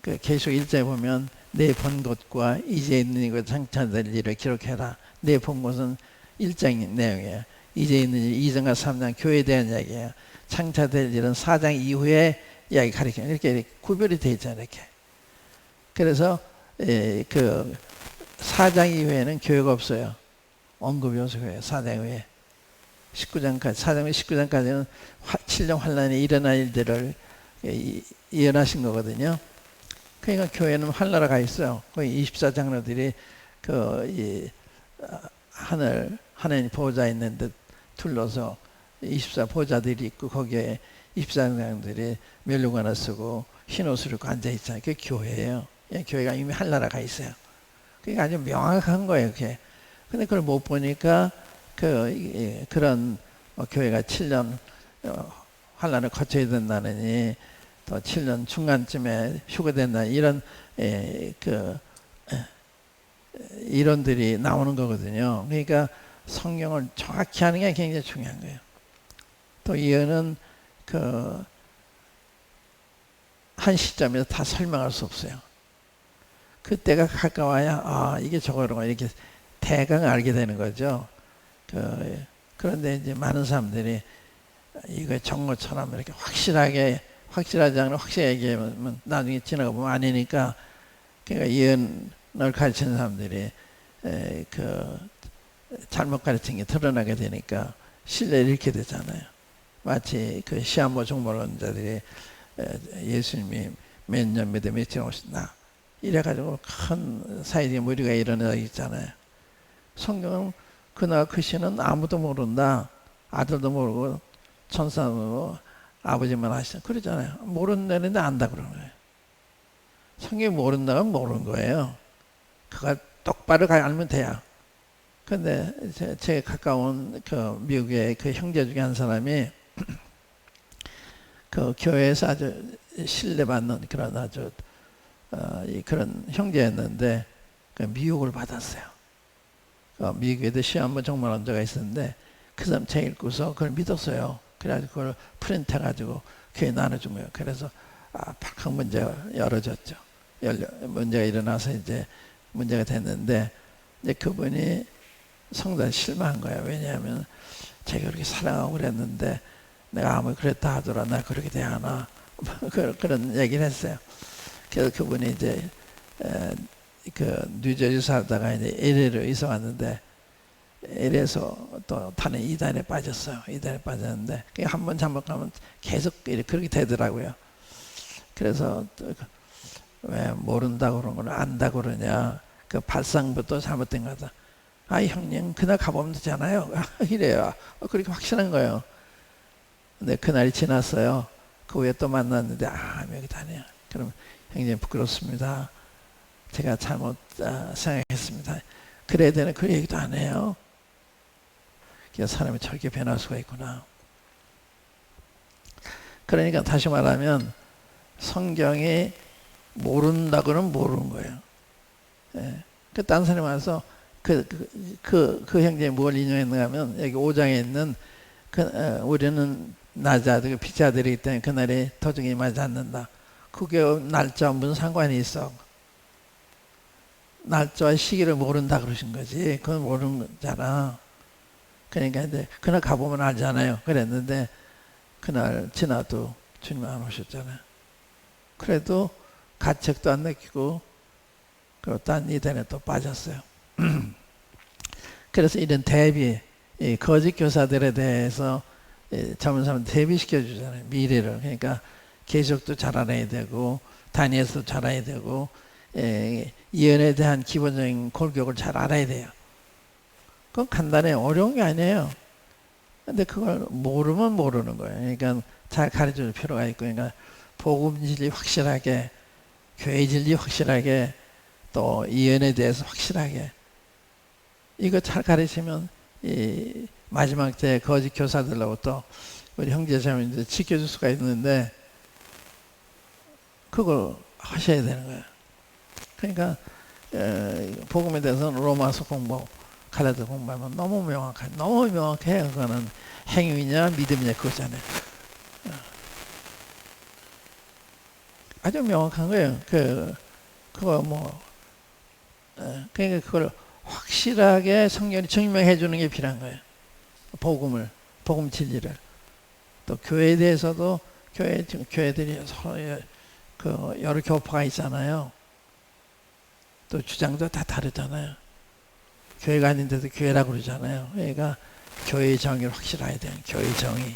그 계시록 1장에 보면 내 본 것과 이제 있는 이것 창차될 일을 기록해라. 내 본 것은 1장 내용이에요. 이제 있는 일 2장과 3장 교회에 대한 이야기예요. 창차될 일은 4장 이후에 이야기 가리켜요. 이렇게 구별이 되어 있잖아요. 이렇게. 그래서 그 4장 이후에는 교회가 없어요. 언급이 없어요. 4장 이후에. 19장까지, 4장 19장까지는 7년 환란이 일어날 일들을 예언하신 거거든요. 그러니까 교회는 환란가 있어요. 거기 24장로들이 하나님 보호자 있는 데 둘러서 24 보호자들이 있고 거기에 24장로들이 멸류관을 쓰고 흰 옷을 입고 앉아 있잖아요. 그게 교회예요. 교회가 이미 한나라가 있어요. 그게 아주 명확한 거예요. 그게. 근데 그걸 못 보니까 그런 교회가 7년 환란을 거쳐야 된다느니 또 7년 중간쯤에 휴거된다 이런 이론들이 나오는 거거든요. 그러니까 성경을 정확히 하는 게 굉장히 중요한 거예요. 또 이거는 한 시점에서 다 설명할 수 없어요. 그때가 가까워야 이게 저거로 이렇게 대강 알게 되는 거죠. 그런데 이제 많은 사람들이 이거 정거처럼 이렇게 확실하지 않으면 확실하게 얘기하면 나중에 지나가 보면 아니니까 그러니까 예언을 가르치는 사람들이 잘못 가르친 게 드러나게 되니까 신뢰를 잃게 되잖아요. 마치 시한부 종말론자들이 예수님이 몇 년 며칠 오신다 이래가지고 큰 사회적인 무리가 일어나고 있잖아요. 성경은 그날 그 시는 아무도 모른다. 아들도 모르고 천사도 모르고 아버지만 아시다. 그러잖아요. 모른다는데 안다 그러는 거예요. 성경이 모른다면 모르는 거예요. 그가 똑바로 알면 돼요. 근데 제 가까운 미국의 형제 중에 한 사람이 교회에서 아주 신뢰받는 그런 아주 그런 형제였는데 미혹을 받았어요. 미국에도 시한부 종말론자가 있었는데 그 사람 책 읽고서 그걸 믿었어요. 그래가지고 그걸 프린트해가지고 교회 나눠준 거예요. 그래서 팍 문제가 열어졌죠. 문제가 일어나서 이제 문제가 됐는데 이제 그분이 성도에 실망한 거예요. 왜냐하면 제가 그렇게 사랑하고 그랬는데 내가 아무리 그랬다 하더라도 나 그렇게 대하나 그런 얘기를 했어요. 그래서 그분이 이제 뉴저지 살다가 이제 LA로 이사 왔는데 이래서 또 다른 이단에 빠졌어요. 이단에 빠졌는데 한 번 잘못 가면 계속 그렇게 되더라고요. 그래서 왜 모른다고 그러는 걸 안다고 그러냐. 그 발상부터 잘못된 거다. 아, 형님 그날 가보면 되잖아요. 이래요. 그렇게 확신한 거예요. 근데 그날이 지났어요. 그 후에 또 만났는데 여기 다녀요. 그럼 형님 부끄럽습니다. 제가 잘못 생각했습니다. 그래야 되는 그 얘기도 안 해요. 사람이 저렇게 변할 수가 있구나. 그러니까 다시 말하면 성경이 모른다고는 모르는 거예요. 예. 딴 사람이 와서 그 형제에 뭘 인용했는가 하면 여기 5장에 있는 우리는 나자들 피자들이기 때문에 그날에 도중에 맞지 않는다. 그게 날짜와 무슨 상관이 있어. 날짜와 시기를 모른다 그러신 거지. 그건 모르는 거잖아. 그러니까 이제 그날 가보면 알잖아요. 그랬는데 그날 지나도 주님 안 오셨잖아요. 그래도 가책도 안 느끼고 그리고 딴 이단에 또 빠졌어요. 그래서 이런 대비, 이 거짓 교사들에 대해서 젊은 사람 대비시켜 주잖아요. 미래를. 그러니까 계속도 잘 알아야 되고 다니엘서도 잘 알아야 되고 예언에 대한 기본적인 골격을 잘 알아야 돼요. 그건 간단해요. 어려운 게 아니에요. 근데 그걸 모르면 모르는 거예요. 그러니까 잘 가르쳐 줄 필요가 있고, 그러니까 복음 진리 확실하게, 교회 진리 확실하게, 또 예언에 대해서 확실하게 이거 잘 가르치면 이 마지막 때 거짓 교사들로부터 우리 형제자매님들 지켜줄 수가 있는데 그걸 하셔야 되는 거예요. 그러니까 복음에 대해서는 로마서 공부, 갈라디아 공부하면 너무 명확해요. 그거는 행위냐 믿음이냐 그거잖아요. 아주 명확한 거예요. 그거 그러니까 그걸 확실하게 성경이 증명해 주는 게 필요한 거예요. 복음 진리를. 또 교회에 대해서도 교회들이 서로 여러 교파가 있잖아요. 또 주장도 다 다르잖아요. 교회가 아닌데도 교회라고 그러잖아요. 그러니까 교회의 정의를 확실해야 돼요. 교회의 정의.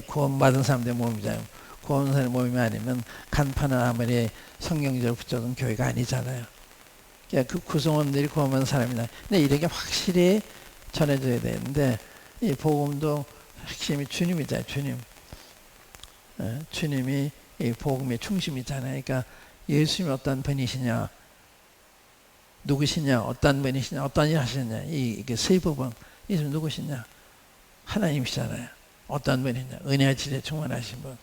구원받은 사람들의 몸이잖아요. 구원받은 사람의 몸이 아니면 간판을 아무리 성경적으로 붙여도 교회가 아니잖아요. 그 구성원들이 구원받은 사람이나. 근데 이런 게 확실히 전해져야 되는데 이 복음도 핵심이 주님이잖아요. 주님. 주님이 이 복음의 중심이잖아요. 그러니까 예수님이 어떤 분이시냐, 누구시냐, 어떤 분이시냐, 어떤 일 하시냐, 이게 세 부분. 예수님 누구시냐? 하나님이시잖아요. 어떤 분이냐? 은혜와 진리에 충만하신 분.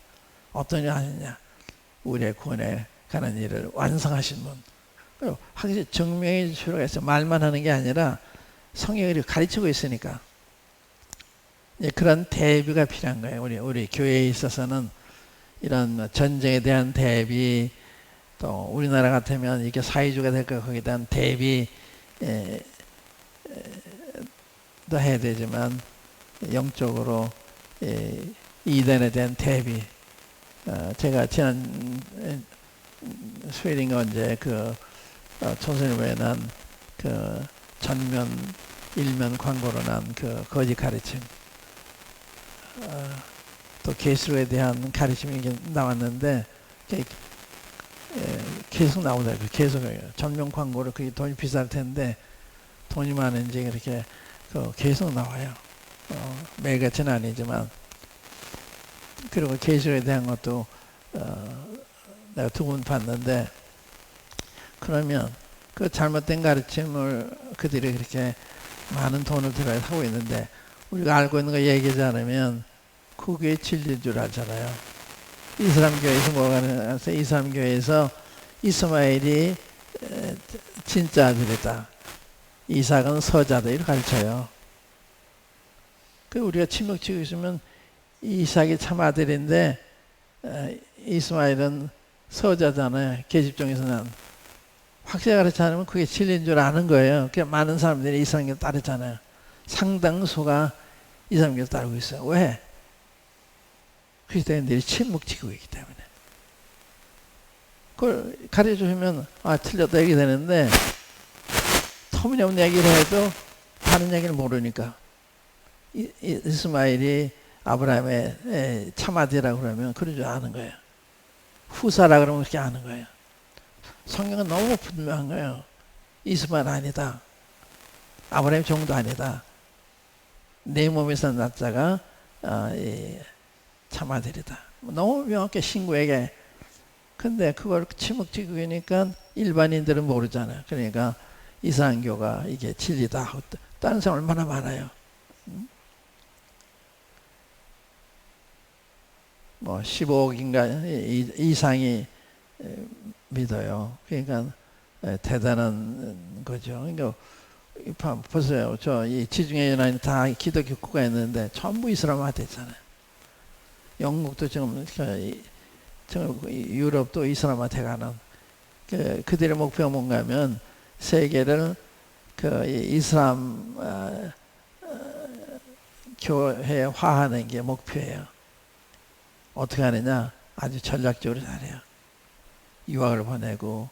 어떤 일 하시냐? 우리의 구원에 가는 일을 완성하신 분. 그리고 확실히 증명해 줄 필요가 있어요. 말만 하는 게 아니라 성경이 가르치고 있으니까. 그런 대비가 필요한 거예요. 우리 교회에 있어서는 이런 전쟁에 대한 대비, 또 우리나라 같으면 이게 사회주의가 될 거 거기에 대한 대비 도 해야 되지만 영적으로 이단에 대한 대비. 제가 지난 수요일인가 언제 초선일보에 난 전면 일면 광고로 난 거짓 가르침, 또 계시로에 대한 가르침이 나왔는데 계속 나오더라고요. 계속 전면 광고를 그게 돈이 비쌀 텐데 돈이 많은지 이렇게 계속 나와요. 매일같이는 아니지만. 그리고 계시로에 대한 것도 내가 2번 봤는데, 그러면 그 잘못된 가르침을 그들이 그렇게 많은 돈을 들여서 하고 있는데 우리가 알고 있는 거 얘기하지 않으면 그게 진리인 줄 알잖아요. 이슬람 교회에서 뭐가 하는지, 이슬람 교회에서 이스마엘이 진짜 아들이다, 이삭은 서자다 이렇게 가르쳐요. 그 우리가 침묵치고 있으면 이삭이 참 아들인데 이스마엘은 서자잖아요. 계집종에서는. 확실히 가르치지 않으면 그게 진리인 줄 아는 거예요. 그러니까 많은 사람들이 이스라엘을 따르잖아요. 상당수가 이스라엘을 따르고 있어요. 왜? 그리스도인들이 침묵치고 있기 때문에. 그걸 가르쳐 주면 틀렸다 얘기 되는데 터무니없는 얘기를 해도 다른 얘기를 모르니까. 이스마엘이 아브라함의 참아디라고 그러면 그런 줄 아는 거예요. 후사라 그러면 그렇게 아는 거예요. 성경은 너무 분명한 거예요. 이스마엘 아니다. 아브라함 종도 아니다. 내 몸에서 난 자가 참아디이다. 너무 명확하게 신구에게. 근데 그걸 치먹지기니까 일반인들은 모르잖아요. 그러니까 이스라엘교가 이게 진리다 하고 다른 사람 얼마나 많아요. 뭐 15억인가 이상이 믿어요. 그러니까 대단한 거죠. 그러니까 보세요. 이 지중해 연안이 다 기독교 국가였는데 전부 이슬람화 됐잖아요. 영국도 지금 유럽도 이슬람화 돼가는 그들의 목표가 뭔가 하면 세계를 이슬람 교회화하는 게 목표예요. 어떻게 하느냐? 아주 전략적으로 잘해요. 유학을 보내고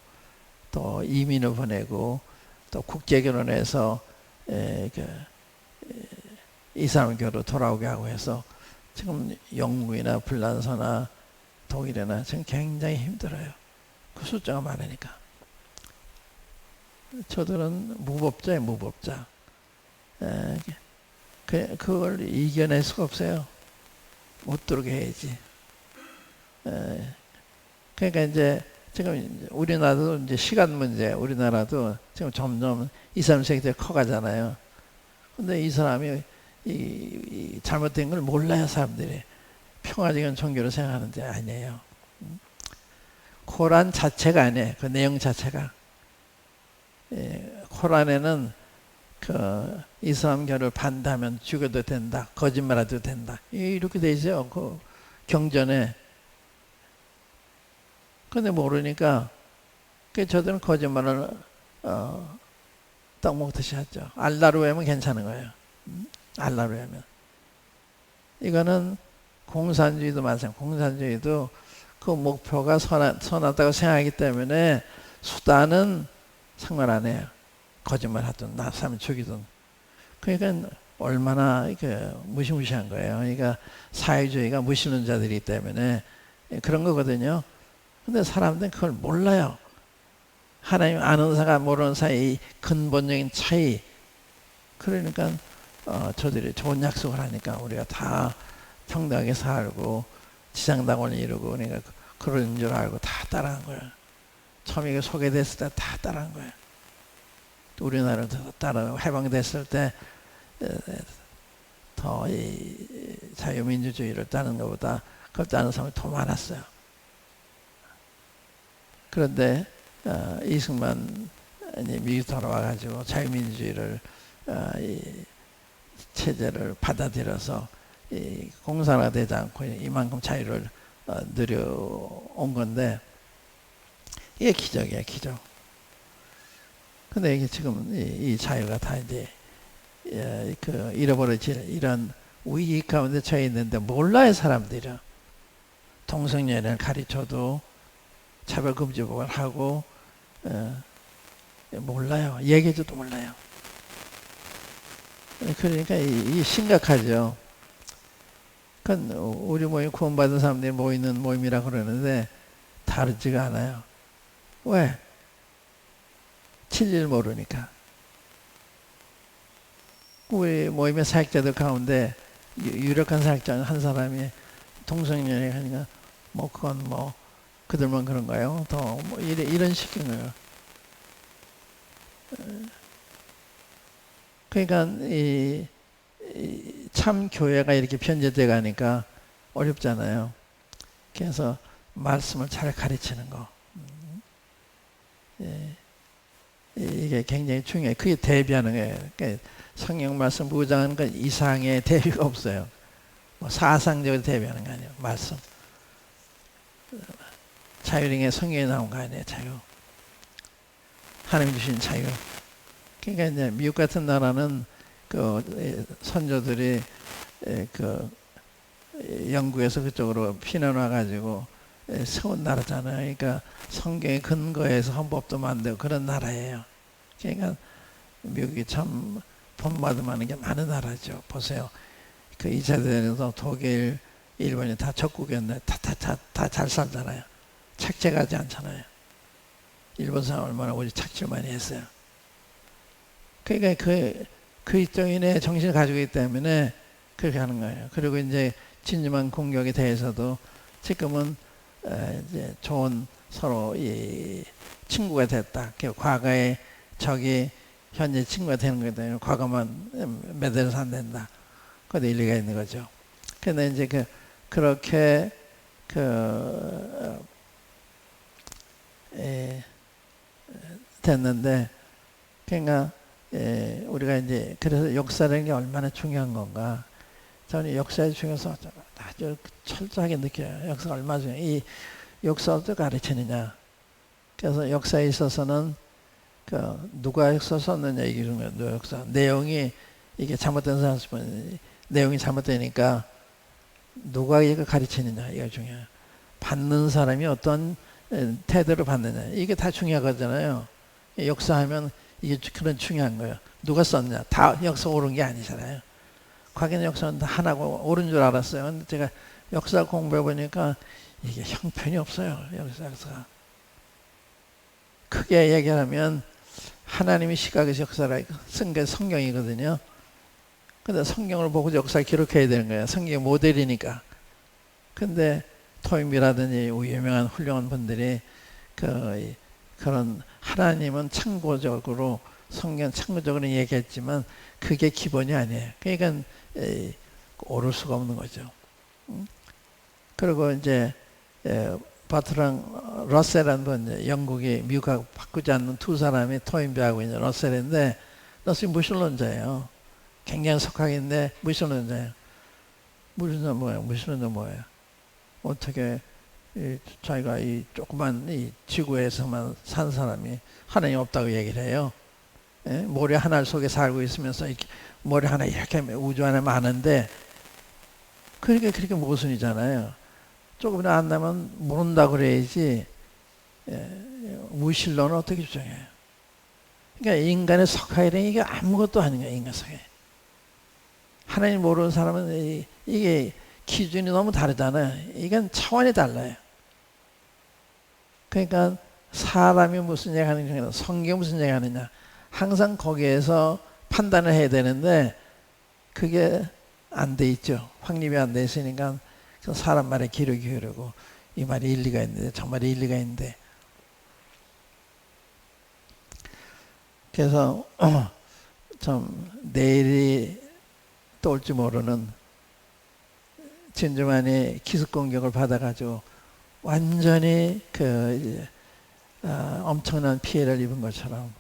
또 이민을 보내고 또 국제결혼해서 이슬람교로 돌아오게 하고 해서 지금 영국이나 불란서나 독일이나 지금 굉장히 힘들어요. 그 숫자가 많으니까. 저들은 무법자예요, 무법자. 그걸 이겨낼 수가 없어요. 못 들어오게 해야지. 그러니까 이제 지금 우리나라도 이제 시간 문제, 우리나라도 지금 점점 2, 3세기 커가잖아요. 근데 이 사람이 이 잘못된 걸 몰라요, 사람들이. 평화적인 종교로 생각하는데 아니에요. 코란 자체가 아니에요. 그 내용 자체가. 코란에는 그 이슬람교를 반대하면 죽여도 된다, 거짓말해도 된다, 이렇게 돼 있어요. 그 경전에. 근데 모르니까 저들은 거짓말을 떡 먹듯이 하죠. 알라로 하면 괜찮은 거예요. 알라로 하면. 이거는 공산주의도 마찬가지. 공산주의도 그 목표가 선하다고 생각하기 때문에 수단은 상관 안 해요. 거짓말 하든 사람 죽이든. 그러니까 얼마나 무시무시한 거예요. 그러니까 사회주의가 무시는 자들이기 때문에 그런 거거든요. 근데 사람들은 그걸 몰라요. 하나님 아는 사가 모르는 사이 근본적인 차이. 그러니까 저들이 좋은 약속을 하니까 우리가 다 평등하게 살고 지상당원을 이루고 그러니까 그런 줄 알고 다 따라한 거예요. 처음에 소개됐을 때 다 따라한 거예요. 또 우리나라도 따라 해방됐을 때 더 이 자유민주주의를 따르는 것보다 그걸 따르는 사람이 더 많았어요. 그런데 이승만이 미국 돌아와가지고 자유민주주의를 이 체제를 받아들여서 이 공산화가 되지 않고 이만큼 자유를 누려온 건데 이게 기적이야, 기적. 근데 이게 지금 이 자유가 다 이제 잃어버려질 이런 위기 가운데 처해 있는데 몰라요, 사람들이. 동성연애를 가르쳐도 차별금지법을 하고 몰라요. 얘기해줘도 몰라요. 그러니까 이 심각하죠. 그러니까 우리 모임 구원받은 사람들이 모이는 모임이라고 그러는데 다르지가 않아요. 왜? 진리를 모르니까. 우리 모임의 사역자들 가운데 유력한 사역자 한 사람이 동성연애 하니까 뭐 그건 뭐 그들만 그런가요? 더 뭐 이런 식인 거예요. 그러니까 이 참 교회가 이렇게 변제돼 가니까 어렵잖아요. 그래서 말씀을 잘 가르치는 거. 이게 굉장히 중요해요. 그게 대비하는 거예요. 그러니까 성경 말씀 무장하는 건 이상의 대비가 없어요. 뭐 사상적으로 대비하는 거 아니에요. 말씀. 자유링의 성경에 나온 거 아니에요. 자유. 하나님 주신 자유. 그러니까 이제 미국 같은 나라는 그 선조들이 그 영국에서 그쪽으로 피난 와가지고 세운 나라잖아요. 그러니까 성경의 근거에서 헌법도 만들고 그런 나라예요. 그러니까 미국이 참 본받음하는 게 많은 나라죠. 보세요. 그 2차 대전에서 독일, 일본이 다 적국이었는데 다 잘 살잖아요. 착취하지 않잖아요. 일본 사람 얼마나 우리 착취를 많이 했어요. 그러니까 그 이쪽인의 정신을 가지고 있기 때문에 그렇게 하는 거예요. 그리고 이제 진주만 공격에 대해서도 지금은 이제 좋은 서로 이 친구가 됐다. 과거에 적이 현재 친구가 되는 거기 때문에 과거만 매달려서 안 된다. 그것도 일리가 있는 거죠. 근데 이제 그렇게 됐는데, 그러니까 우리가 이제 그래서 역사라는 게 얼마나 중요한 건가. 저는 역사에 중요해서 아주 철저하게 느껴요. 역사가 얼마나 중요해. 이 역사를 어떻게 가르치느냐. 그래서 역사에 있어서는 누가 역사 썼느냐 이게 중요해요. 누가 역사. 내용이 이게 잘못된 사람 쓰면 내용이 잘못되니까 누가 이거 가르치느냐 이게 중요해요. 받는 사람이 어떤 태도를 받느냐 이게 다 중요하거든요. 역사하면 이게 그런 중요한 거예요. 누가 썼냐 다 역사 옳은 게 아니잖아요. 과거의 역사는 다 하나고 옳은 줄 알았어요. 근데 제가 역사 공부해 보니까 이게 형편이 없어요. 역사가 크게 얘기하면 하나님이 시각에서 역사를 쓴 게 성경이거든요. 근데 성경을 보고 역사를 기록해야 되는 거예요. 성경이 모델이니까. 근데 토임비라든지 유명한 훌륭한 분들이 그런 하나님은 참고적으로 성경 참고적으로 얘기했지만 그게 기본이 아니에요. 그러니까 오를 수가 없는 거죠. 그리고 이제 바트랑 러셀이라는 분, 영국이 미국하고 바꾸지 않는 두 사람이 토인비하고 이제 러셀인데, 러셀이 무신론자예요. 굉장히 석학인데 무신론자예요. 무신론자 뭐예요? 어떻게 자기가 이 조그만 이 지구에서만 산 사람이 하나님 없다고 얘기를 해요. 예? 모래 하나 속에 살고 있으면서 이렇게 모래 하나 이렇게 우주 안에 많은데 그러니까 그렇게 모순이잖아요. 조금이나 안 나면 모른다 그래야지. 무신론은 어떻게 주장해요? 그러니까 인간의 석학이라는 이게 아무것도 아닌 거예요. 인간 석학. 하나님 모르는 사람은 이게 기준이 너무 다르잖아요. 이건 차원이 달라요. 그러니까 사람이 무슨 얘기하느냐, 성경이 무슨 얘기하느냐, 항상 거기에서 판단을 해야 되는데 그게 안 돼 있죠. 확립이 안 돼 있으니까 사람 말에 귀를 기울이고 이 말이 일리가 있는데 저 말이 일리가 있는데. 그래서 좀 내일이 또 올지 모르는 진주만이 기습 공격을 받아가지고 완전히 엄청난 피해를 입은 것처럼.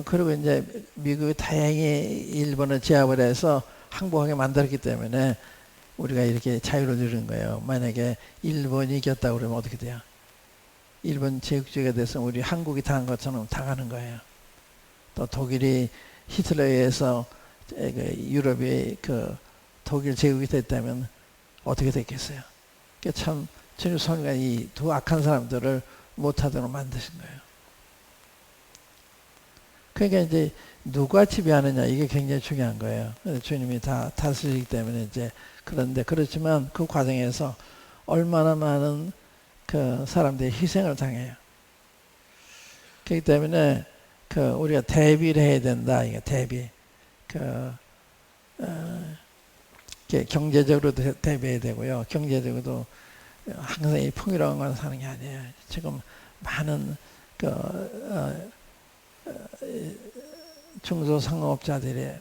그리고 이제 미국이 다행히 일본을 제압을 해서 항복하게 만들었기 때문에 우리가 이렇게 자유를 누리는 거예요. 만약에 일본이 이겼다고 그러면 어떻게 돼요? 일본 제국주의가 돼서 우리 한국이 당한 것처럼 당하는 거예요. 또 독일이 히틀러에 의해서 유럽이 독일 제국이 됐다면 어떻게 됐겠어요? 참 주님 성령이 이 두 악한 사람들을 못하도록 만드신 거예요. 그러니까 이제 누가 지배하느냐 이게 굉장히 중요한 거예요. 주님이 다 다스리기 때문에 이제 그런데 그렇지만 그 과정에서 얼마나 많은 사람들이 희생을 당해요. 그렇기 때문에 우리가 대비를 해야 된다. 이게 대비. 경제적으로도 대비해야 되고요. 경제적으로도 항상 이 풍요로운 건 사는 게 아니에요. 지금 많은 중소상업자들이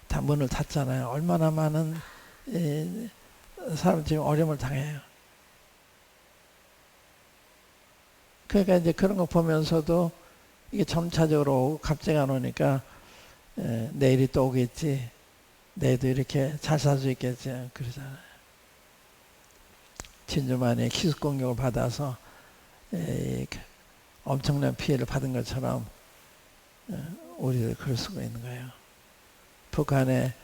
다 문을 닫잖아요. 얼마나 많은 사람들이 지금 어려움을 당해요. 그러니까 이제 그런 거 보면서도 이게 점차적으로 오고 갑자기 안 오니까 내일이 또 오겠지. 내일도 이렇게 잘 살 수 있겠지. 그러잖아요. 진주만이 기습 공격을 받아서 엄청난 피해를 받은 것처럼 우리도 그럴 수가 있는 거예요. 북한에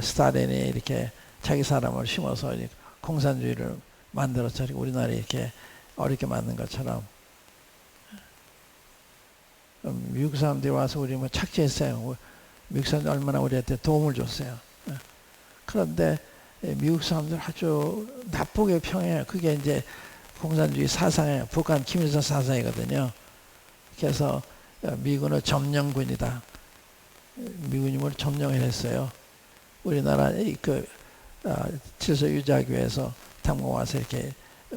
스탈린이 이렇게 자기 사람을 심어서 공산주의를 만들어서 우리나라에 이렇게 어렵게 만든 것처럼 미국 사람들이 와서 우리 뭐 착지했어요. 미국 사람들 얼마나 우리한테 도움을 줬어요. 그런데 미국 사람들 아주 나쁘게 평해요. 그게 이제 공산주의 사상이에요. 북한 김일성 사상이거든요. 그래서 미군은 점령군이다. 미군이 뭘 점령을 했어요. 우리나라 질서 유지하기 위해서 당국 와서 이렇게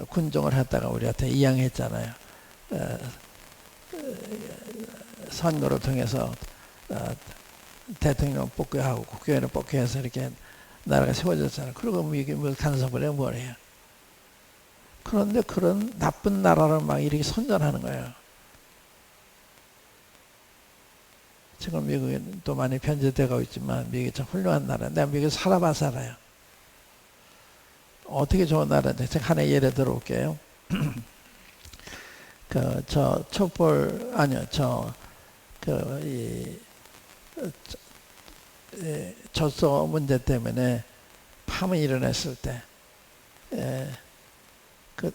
군종을 했다가 우리한테 이양했잖아요. 선거를 통해서 대통령 뽑기하고 국회의원을 뽑기해서 이렇게 나라가 세워졌잖아요. 그리고 미국이 뭐 간섭을 해 뭘 해요. 그런데 그런 나쁜 나라를 막 이렇게 선전하는 거예요. 지금 미국에 또 많이 변질되고 있지만 미국이 참 훌륭한 나라. 내가 미국에 살아봐서 알아요. 어떻게 좋은 나라인데 제가 하나 예를 들어볼게요. 젖소 문제 때문에 파문이 일어났을 때,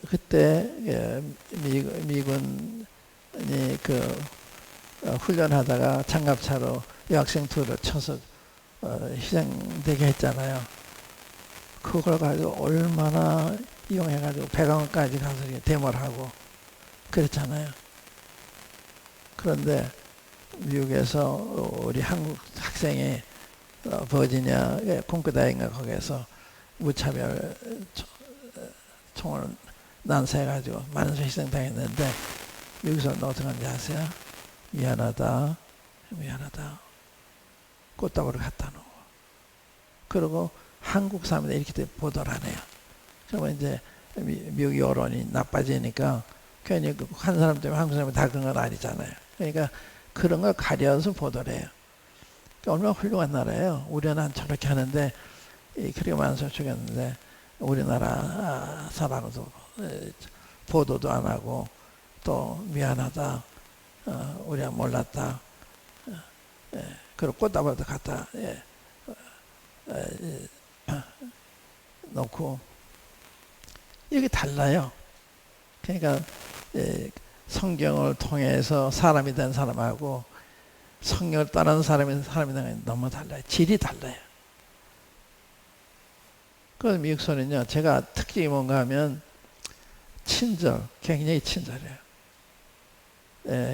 그때 미군이 훈련하다가 장갑차로 여학생 둘을 쳐서 희생되게 했잖아요. 그걸 가지고 얼마나 이용해가지고 백악관까지 가서 데모를 하고 그랬잖아요. 그런데 미국에서 우리 한국 학생이 버지니아 콩크다인가 거기에서 무차별 총을 난사해가지고 많은 희생당했는데 미국에서 어떻게 하는지 아세요? 미안하다. 꽃다발을 갖다 놓고. 그리고 한국 사람들 이렇게 보도를 안 해요. 그러면 이제 미국 여론이 나빠지니까 괜히 한 사람 때문에 한국 사람이 다 그런 건 아니잖아요. 그러니까 그런 걸 가려서 보도를 해요. 그러니까 얼마나 훌륭한 나라예요. 우리는 저렇게 하는데 그렇게 많은 사람 죽였는데 우리나라 사람도 보도도 안 하고 또 미안하다. 우리가 몰랐다. 그리고 꽃다발도 갖다 놓고 이게 달라요. 그러니까 성경을 통해서 사람이 된 사람하고 성경을 떠난 사람이 된 건 너무 달라요. 질이 달라요. 그 미국서는요, 제가 특징이 뭔가 하면 친절, 굉장히 친절해요.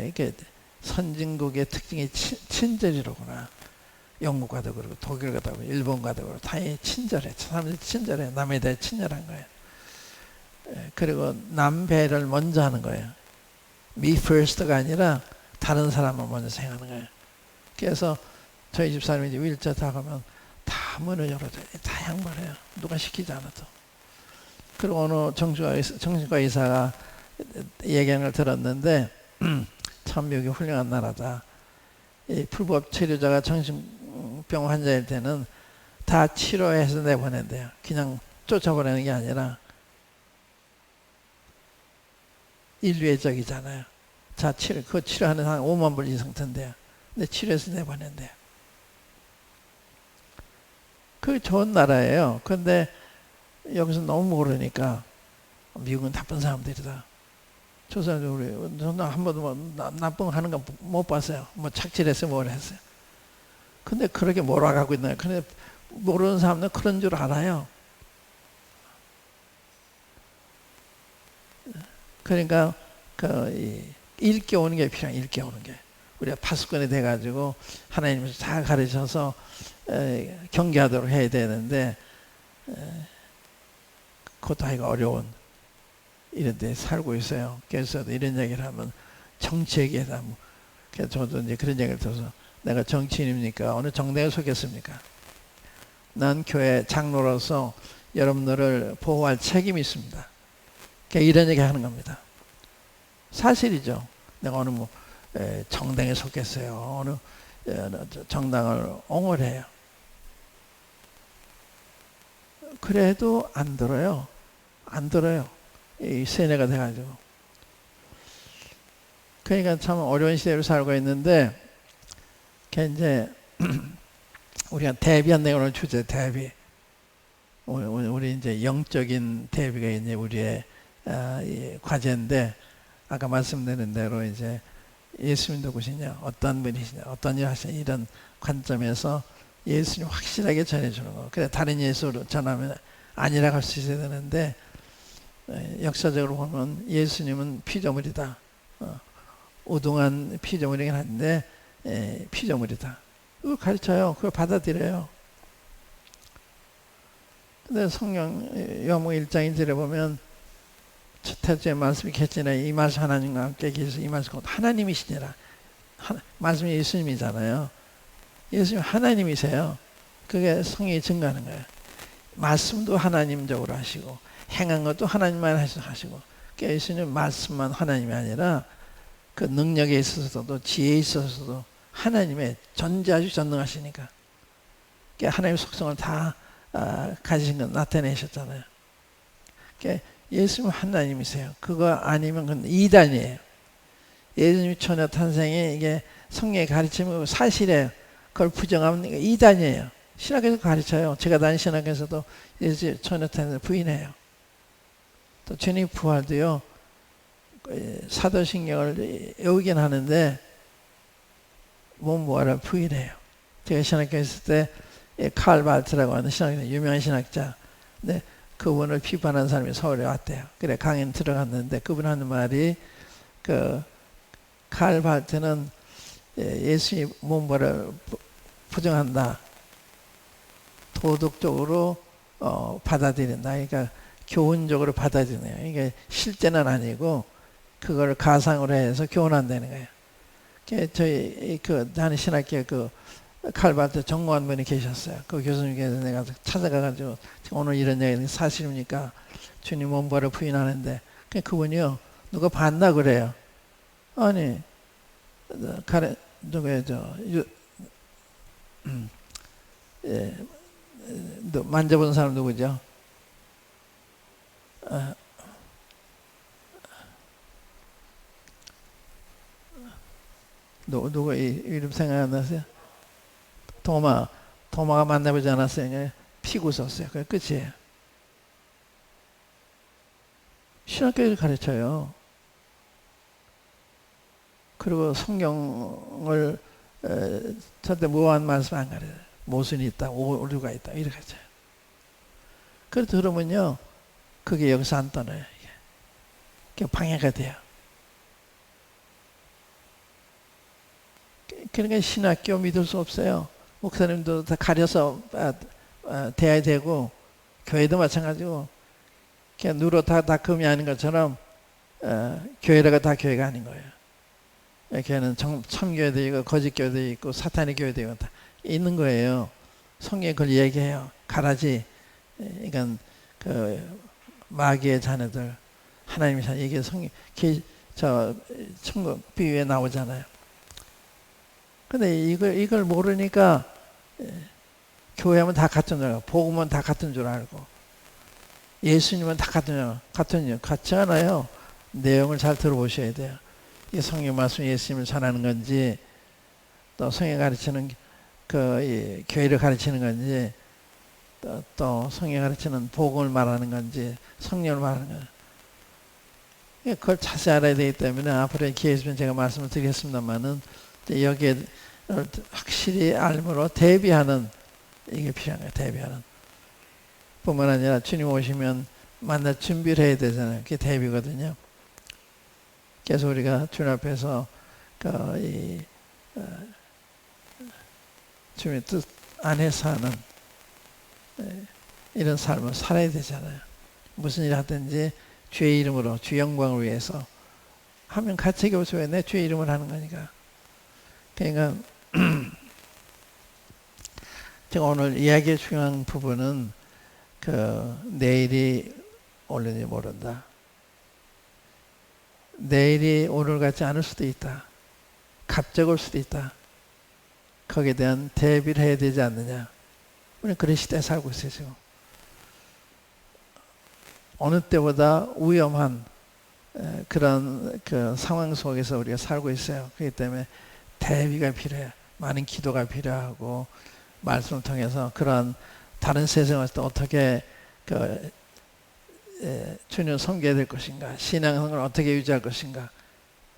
이게 선진국의 특징이 친절이로구나. 영국 가도 그러고 독일 가도 그러고 일본 가도 그러고 다 친절해. 사람들이 친절해. 남에 대해 친절한 거예요. 그리고 남배를 먼저 하는 거예요. me first가 아니라 다른 사람을 먼저 생각하는 거예요. 그래서 저희 집사람이 이제 윌체어 타가면 다 문을 열어줘요. 다 양보해요. 누가 시키지 않아도. 그리고 어느 정신과 의사가 얘기하는 걸 들었는데 참 미국이 훌륭한 나라다. 이 불법 치료자가 정신병 환자일 때는 다 치료해서 내보낸대요. 그냥 쫓아보내는 게 아니라 인류애적이잖아요. 자, 그 치료하는 한 5만 불 이상 든대요. 근데 치료해서 내보낸대요. 그게 좋은 나라예요. 근데 여기서 너무 모르니까 미국은 나쁜 사람들이다. 저 사람들 우리 저는 한 번도 뭐 나쁜 거 하는 거 못 봤어요. 뭐 착질했어요, 뭘 했어요. 근데 그렇게 몰아가고 있나요? 근데 모르는 사람은 그런 줄 알아요. 그러니까 읽게 오는 게 필요해요. 읽게 오는 게. 우리가 파수꾼이 돼가지고 하나님께서 다 가르쳐서 경계하도록 해야 되는데 그것도 하기가 어려운 이런 데 살고 있어요. 그래서 이런 얘기를 하면 정치 얘기하다. 그래서 저도 이제 그런 얘기를 들어서 내가 정치인입니까? 어느 정당에 속했습니까? 난 교회 장로로서 여러분들을 보호할 책임이 있습니다. 이런 얘기 하는 겁니다. 사실이죠. 내가 어느 정당에 속했어요. 어느 정당을 옹호를 해요. 그래도 안 들어요. 안 들어요. 이 세뇌가 돼가지고. 그러니까 참 어려운 시대를 살고 있는데, 이제 우리가 대비한다 오늘 주제 대비. 우리 이제 영적인 대비가 이제 우리의 과제인데, 아까 말씀드린 대로 이제 예수님 누구시냐, 어떤 분이시냐, 어떤 일 하시냐, 이런 관점에서 예수님 확실하게 전해주는 거. 그래 다른 예수로 전하면 아니라고 할 수 있어야 되는데, 역사적으로 보면 예수님은 피조물이다. 우동한 피조물이긴 한데 피조물이다. 그걸 가르쳐요. 그걸 받아들여요. 근데 성경 요한복음 1장 1절에 보면 첫째 말씀이 계시니라, 이 말씀 하나님과 함께 계셔서 이 말씀 곧 하나님이시니라. 말씀이 예수님이잖아요. 예수님 하나님이세요. 그게 성경이 증거하는 거예요. 말씀도 하나님적으로 하시고 행한 것도 하나님만 하시고, 그러니까 예수님 말씀만 하나님이 아니라 그 능력에 있어서도 지혜에 있어서도 하나님의 전지하시고 전능하시니까, 그러니까 하나님의 속성을 다 가지신 건 나타내셨잖아요. 그러니까 예수님은 하나님이세요. 그거 아니면 그건 이단이에요. 예수님이 처녀 탄생이 이게 성경의 가르침이고 사실이에요. 그걸 부정하면 이단이에요. 신학에서 가르쳐요. 제가 다닌 신학에서도 예수 처녀 탄생을 부인해요. 또 주님 부활도요, 사도신경을 외우긴 하는데 몸 부활을 부인해요. 제가 신학교에 있을 때 칼 발트라고 하는 유명한 신학자, 근데 그분을 비판한 사람이 서울에 왔대요. 그래 강연 들어갔는데 그분 하는 말이, 칼 발트는 예수의 몸 부활을 부정한다. 도덕적으로 받아들인다. 그러니까 교훈적으로 받아들이네요. 이게 실제는 아니고 그걸 가상으로 해서 교훈한다는 거예요. 저희 다른 신학교 칼발트 전공한 분이 계셨어요. 그 교수님께서 내가 찾아가가지고 오늘 이런 얘기는 사실입니까? 주님 몸부활을 부인하는데, 그분이요, 누가 봤나 그래요. 아니, 만져본 사람 누구죠? 누구 이름 생각 안 나세요? 도마가 만나보지 않았어요. 피고 썼어요. 그게 끝이에요. 신학교를 가르쳐요. 그리고 성경을 절대 무한 말씀 안 가르쳐요. 모순이 있다, 오류가 있다, 이렇게 가르쳐요. 그래서 들으면요, 그게 여기서 안 떠나요. 이게 방해가 돼요. 그러니까 신학교 믿을 수 없어요. 목사님도 다 가려서 돼야 되고, 교회도 마찬가지고, 그냥 누로 다 금이 아닌 것처럼 교회라가 다 교회가 아닌 거예요. 교회는 참교회도 있고 거짓교회도 있고 사탄의 교회도 있고 다 있는 거예요. 성경에 그걸 얘기해요. 가라지, 이건 마귀의 자녀들, 하나님의 자녀, 이게 성경 천국 비유에 나오잖아요. 근데 이걸 모르니까 교회하면 다 같은 줄 알고, 복음은 다 같은 줄 알고, 예수님은 다 같은 줄 같지 않아요. 내용을 잘 들어보셔야 돼요. 이 성경 말씀 예수님을 전하는 건지, 또 성경 가르치는 교회를 가르치는 건지, 또 성경 가르치는 복음을 말하는 건지, 성령을 말하는 건지, 그걸 자세히 알아야 되기 때문에 앞으로 기회 있으면 제가 말씀을 드리겠습니다만은, 여기에 확실히 알므로 대비하는, 이게 필요한 거예요. 대비하는 뿐만 아니라 주님 오시면 만날 준비를 해야 되잖아요. 그게 대비거든요. 그래서 우리가 주님 앞에서 주님의 뜻 안에서 하는 이런 삶을 살아야 되잖아요. 무슨 일 하든지 주의 이름으로, 주의 영광을 위해서 하면 가책이 없어요. 왜? 내 주의 이름을 하는 거니까. 그러니까 제가 오늘 이야기의 중요한 부분은 내일이 올는지 모른다. 내일이 오늘 같지 않을 수도 있다. 갑자기 올 수도 있다. 거기에 대한 대비를 해야 되지 않느냐. 우리는 그런 시대에 살고 있어요, 지금. 어느 때보다 위험한 그런 상황 속에서 우리가 살고 있어요. 그렇기 때문에 대비가 필요해요. 많은 기도가 필요하고, 말씀을 통해서 그런 다른 세상에서 어떻게 주님을 섬겨야 될 것인가, 신앙생활을 어떻게 유지할 것인가,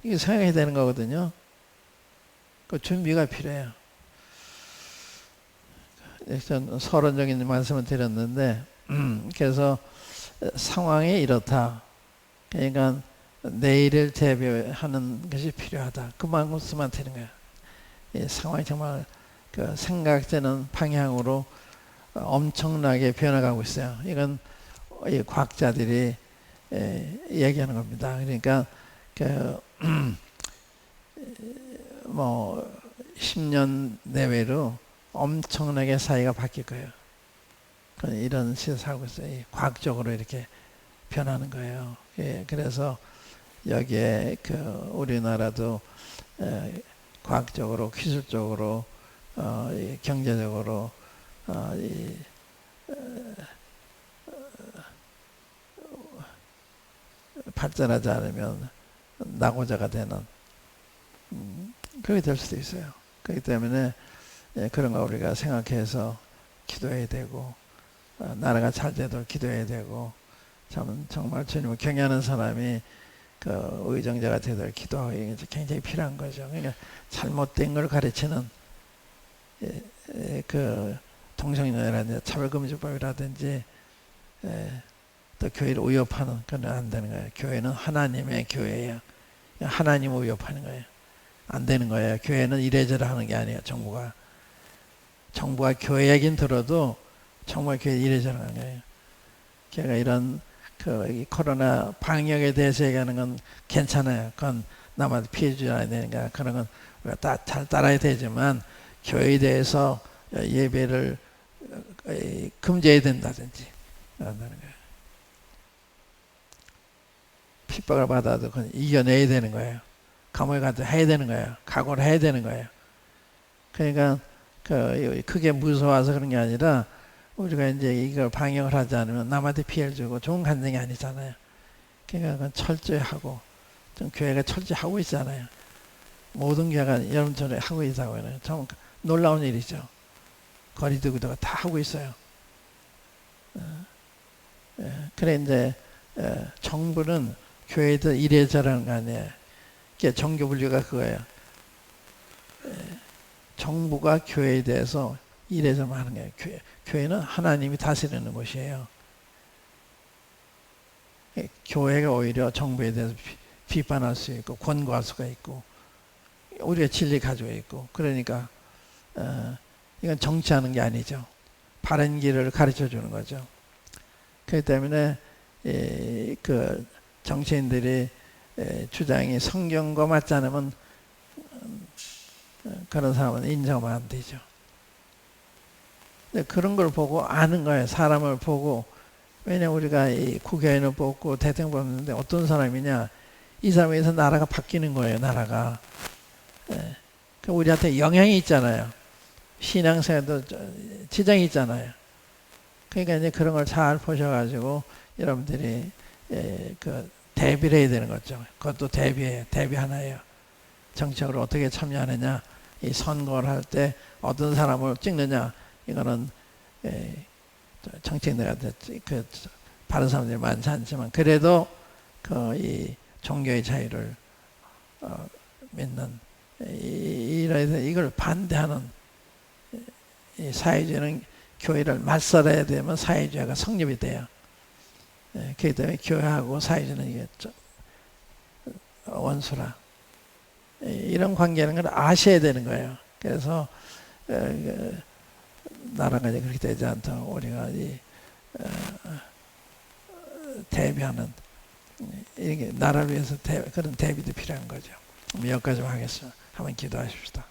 이게 생각해야 되는 거거든요. 그 준비가 필요해요. 전 서론적인 말씀을 드렸는데, 그래서 상황이 이렇다. 그러니까 내일을 대비하는 것이 필요하다. 그만큼 쓰면 되는 거예요. 이 상황이 정말 그 생각되는 방향으로 엄청나게 변해가고 있어요. 이건 이 과학자들이 얘기하는 겁니다. 그러니까 뭐 10년 내외로 엄청나게 사회가 바뀔 거예요. 이런 시대에 살고 있어요. 과학적으로 이렇게 변하는 거예요. 그래서 여기에 우리나라도 과학적으로, 기술적으로, 경제적으로 발전하지 않으면 낙오자가 되는 그렇게 될 수도 있어요. 그렇기 때문에 그런 거 우리가 생각해서 기도해야 되고, 나라가 잘 되도록 기도해야 되고, 정말 주님을 경외하는 사람이 의정자가 되도록 기도하고 굉장히 필요한 거죠. 그러니까 잘못된 걸 가르치는 동성연애라든지 차별금지법이라든지 또 교회를 위협하는 그건 안 되는 거예요. 교회는 하나님의 교회예요. 하나님을 위협하는 거예요. 안 되는 거예요. 교회는 이래저래 하는 게 아니에요. 정부가 교회 얘기는 들어도 정말 교회 이래저래 하는 거예요. 걔가 이런 이 코로나 방역에 대해서 얘기하는 건 괜찮아요. 그건 남한테 피해 주지 않아야 되니까 그런 건 우리가 잘 따라야 되지만, 교회에 대해서 예배를 금지해야 된다든지 그런다는 거예요. 핍박을 받아도 그건 이겨내야 되는 거예요. 감옥에 가도 해야 되는 거예요. 각오를 해야 되는 거예요. 그러니까 크게 무서워서 그런 게 아니라, 우리가 이제 이걸 방역을 하지 않으면 남한테 피해를 주고 좋은 감정이 아니잖아요. 그러니까 그건 철저히 하고, 좀 교회가 철저히 하고 있잖아요. 모든 교회가 여러분처럼 하고 있다고 해요. 참 놀라운 일이죠. 거리두기도 다 하고 있어요. 그래 이제 정부는 교회도 이래저래 하는 거 아니에요. 종교 분류가 그거예요. 정부가 교회에 대해서 이래저래 하는 거예요. 교회는 하나님이 다스리는 곳이에요. 교회가 오히려 정부에 대해서 비판할 수 있고 권고할 수가 있고, 우리가 진리 가지고 있고, 그러니까 이건 정치하는 게 아니죠. 바른 길을 가르쳐 주는 거죠. 그렇기 때문에 정치인들이 주장이 성경과 맞지 않으면 그런 사람은 인정하면 안 되죠. 그런 걸 보고 아는 거예요. 사람을 보고. 왜냐면 우리가 이 국회의원을 뽑고 대통령 뽑는데 어떤 사람이냐, 이 사람에 의해서 나라가 바뀌는 거예요. 나라가. 우리한테 영향이 있잖아요. 신앙생활도 지장이 있잖아요. 그러니까 이제 그런 걸 잘 보셔가지고 여러분들이 대비를 해야 되는 거죠. 그것도 대비 하나예요. 정책으로 어떻게 참여하느냐, 이 선거를 할 때 어떤 사람을 찍느냐, 이거는 정치인들한테 바른 사람들이 많지 않지만, 그래도 이 종교의 자유를 믿는, 이걸 반대하는, 이 사회주의는 교회를 맞설어야 되면 사회주의가 성립이 돼요. 그렇기 때문에 교회하고 사회주의는 이게 원수라. 이런 관계라는 걸 아셔야 되는 거예요. 그래서 나라가 이제 그렇게 되지 않도록 우리가 대비하는, 이게 나라를 위해서 그런 대비도 필요한 거죠. 여기까지 하겠습니다. 한번 기도하십시다.